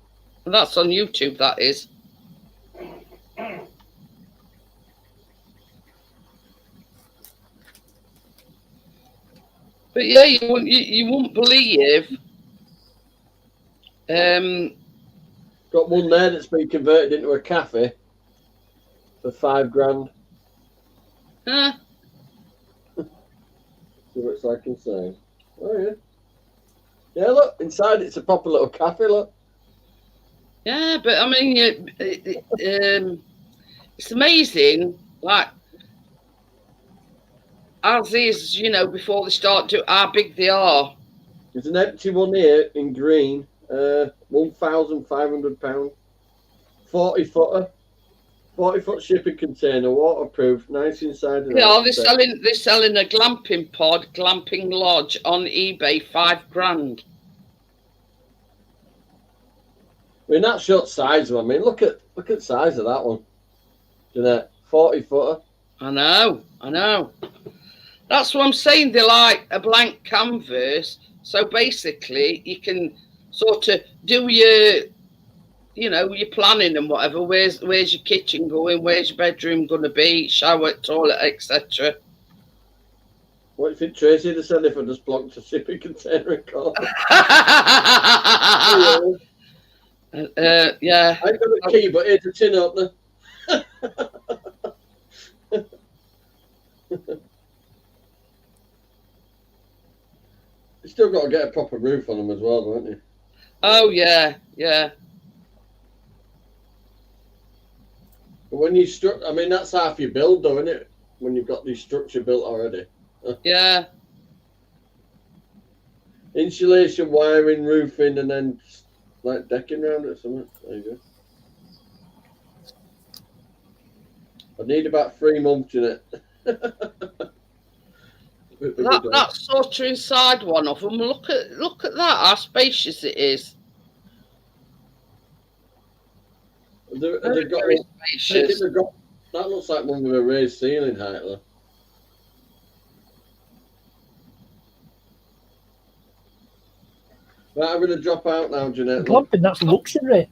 That's on YouTube. That is. But yeah, you wouldn't believe. Got one there that's been converted into a cafe for $5,000. Huh? See what it's like inside. Oh yeah. Yeah, look, inside it's a proper little cafe, look. Yeah, but I mean, it's amazing, like, as is, before they start to how big they are. There's an empty one here in green, £1,500, 40-footer, 40-foot shipping container, waterproof, nice inside and out. They're selling a glamping pod, glamping lodge on eBay, $5,000. I mean, that short size of them. I mean, look at the size of that one. Jeanette, 40-footer. I know. That's what I'm saying. They're like a blank canvas. So basically, you can sort of do your planning and whatever. Where's your kitchen going? Where's your bedroom going to be? Shower, toilet, etc. What do you think Tracy would said if I just blocked a shipping container in court? Yeah. I got a key, but here's a tin opener. You still got to get a proper roof on them as well, don't you? Oh yeah. But when you I mean, that's half your build, though, isn't it? When you've got the structure built already. Yeah. Insulation, wiring, roofing, and then like decking around it or something. There you go. I need about 3 months in it. That's sort of inside one of them. Look at that, how spacious it is. They've got, Spacious. that looks like one with a raised ceiling height, though. Right, I'm going to drop out now, Jeanette. Glamping, that's luxury.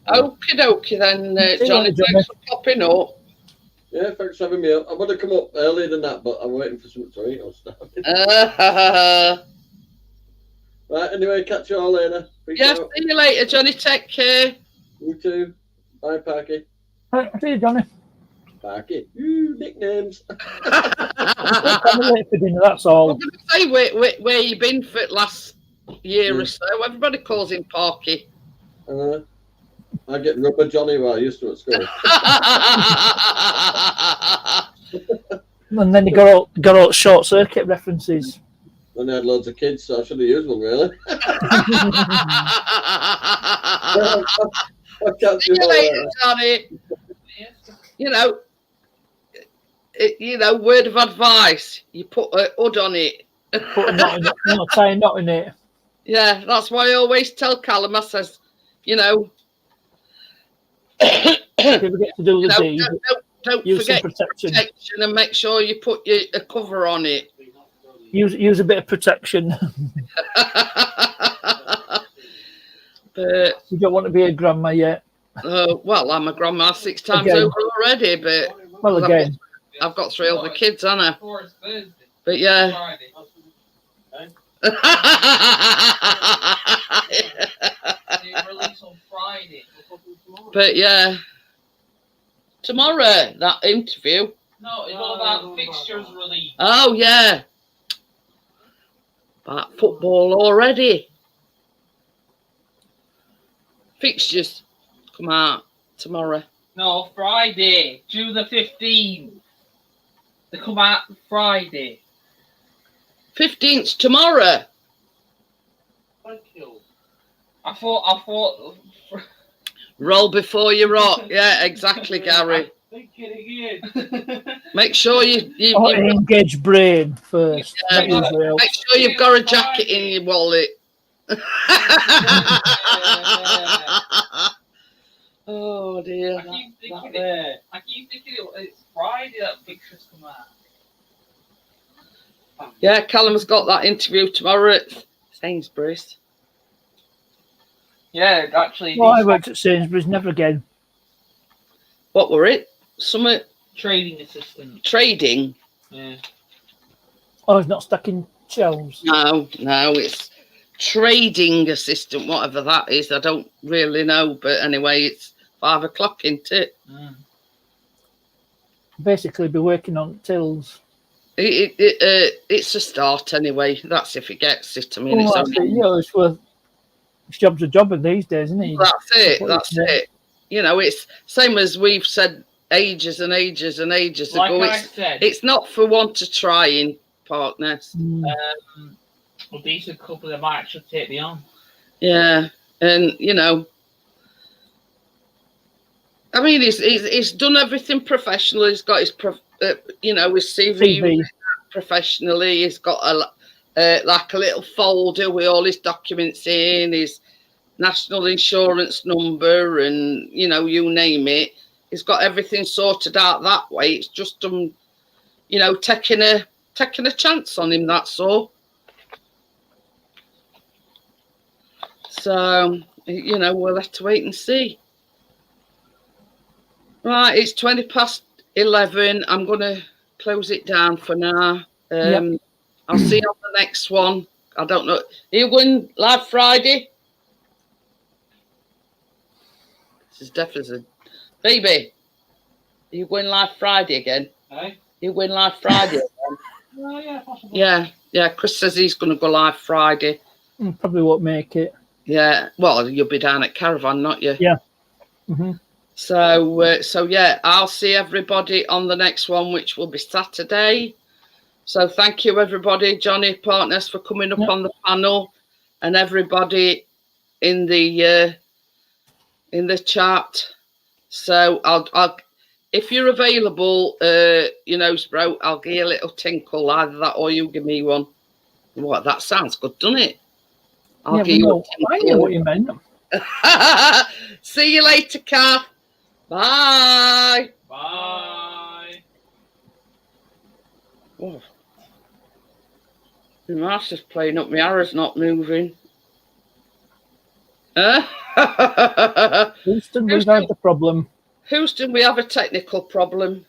Okie dokie then, Johnny. Thanks for popping up. Yeah, thanks for having me up. I would have come up earlier than that, but I'm waiting for something to eat or stuff. Right, anyway, catch you all later. Peace Yeah, out. see you later, Johnny. Take care. You too. Bye, Parky. Right, see you, Johnny. Parky. Ooh, nicknames. I'm late for dinner, that's all. I'm going to say where you been for the last year or so. Everybody calls him Parky. I get Rubber Johnny where I used to at school. And then you got all short circuit references. Then I had loads of kids, so I should have used one, really. See you later, Johnny. Word of advice. You put a hood on it. Put a knot in it. Not tie a knot in it. Yeah, that's why I always tell Callum, I says, If you forget to do the deed, don't use forget some protection. And make sure you put a cover on it. Use a bit of protection. But You don't want to be a grandma yet. well, I'm a grandma 6 times Again. over already, but Well, again. I've got 3 other kids, haven't I? But yeah. But yeah, tomorrow that interview. No, it's all about fixtures release. Oh yeah, about football already. Fixtures come out tomorrow. No, Friday, June the 15th. They come out Friday. 15th tomorrow. Thank you. I thought. Roll before you rock. Yeah, exactly, Gary. Thinking again. Make sure you Engage brain first. Yeah, That usually helps. make sure you've got a jacket in your wallet. Oh dear. I keep thinking That there. it's Friday that pictures come out. Yeah, Callum's got that interview tomorrow at Sainsbury's. Yeah, actually, Well, I worked at Sainsbury's, never again. What were it? Summit trading assistant. trading? Yeah. Oh, it's not stacking shelves. No, it's trading assistant, whatever that is. I don't really know, but anyway, it's 5 o'clock, isn't it? Mm. Basically, be working on tills. It's a start anyway. That's if it gets it. I mean, Well, it's that's only, it. You know, it's worth. It's job's a job in these days, isn't it? that's it. What That's is it. You know, it's same as we've said ages and ages and ages Like ago. I said, It's not for want of trying, partners. a decent couple that might actually take me on. Yeah, and you know, I mean, he's done everything professionally. He's got his his CV CV. professionally. He's got like a little folder with all his documents in, his national insurance number, and you name it. He's got everything sorted out that way. It's just taking a chance on him. That's all. So we'll have to wait and see. Right, it's 11:20. I'm going to close it down for now. Yep. I'll see you on the next one. I don't know. Are you going live Friday? This is definitely baby. Are you going live Friday again? Hey? You going live Friday again? Oh, yeah, possibly. Yeah. Chris says he's going to go live Friday. Probably won't make it. Yeah. Well, you'll be down at Caravan, not you? Yeah. Mm-hmm. So yeah, I'll see everybody on the next one, which will be Saturday. So thank you, everybody, Johnny, partners, for coming up on the panel, and everybody in the chat. So I'll if you're available, Sprout, I'll give you a little tinkle, either that or you give me one. What, that sounds good, doesn't it? I'll give you a tinkle. I knew what you meant. See you later, Kath. Bye. Bye. Oh. The master's playing up. My arrow's not moving. Houston, we've had the problem. Houston, we have a technical problem.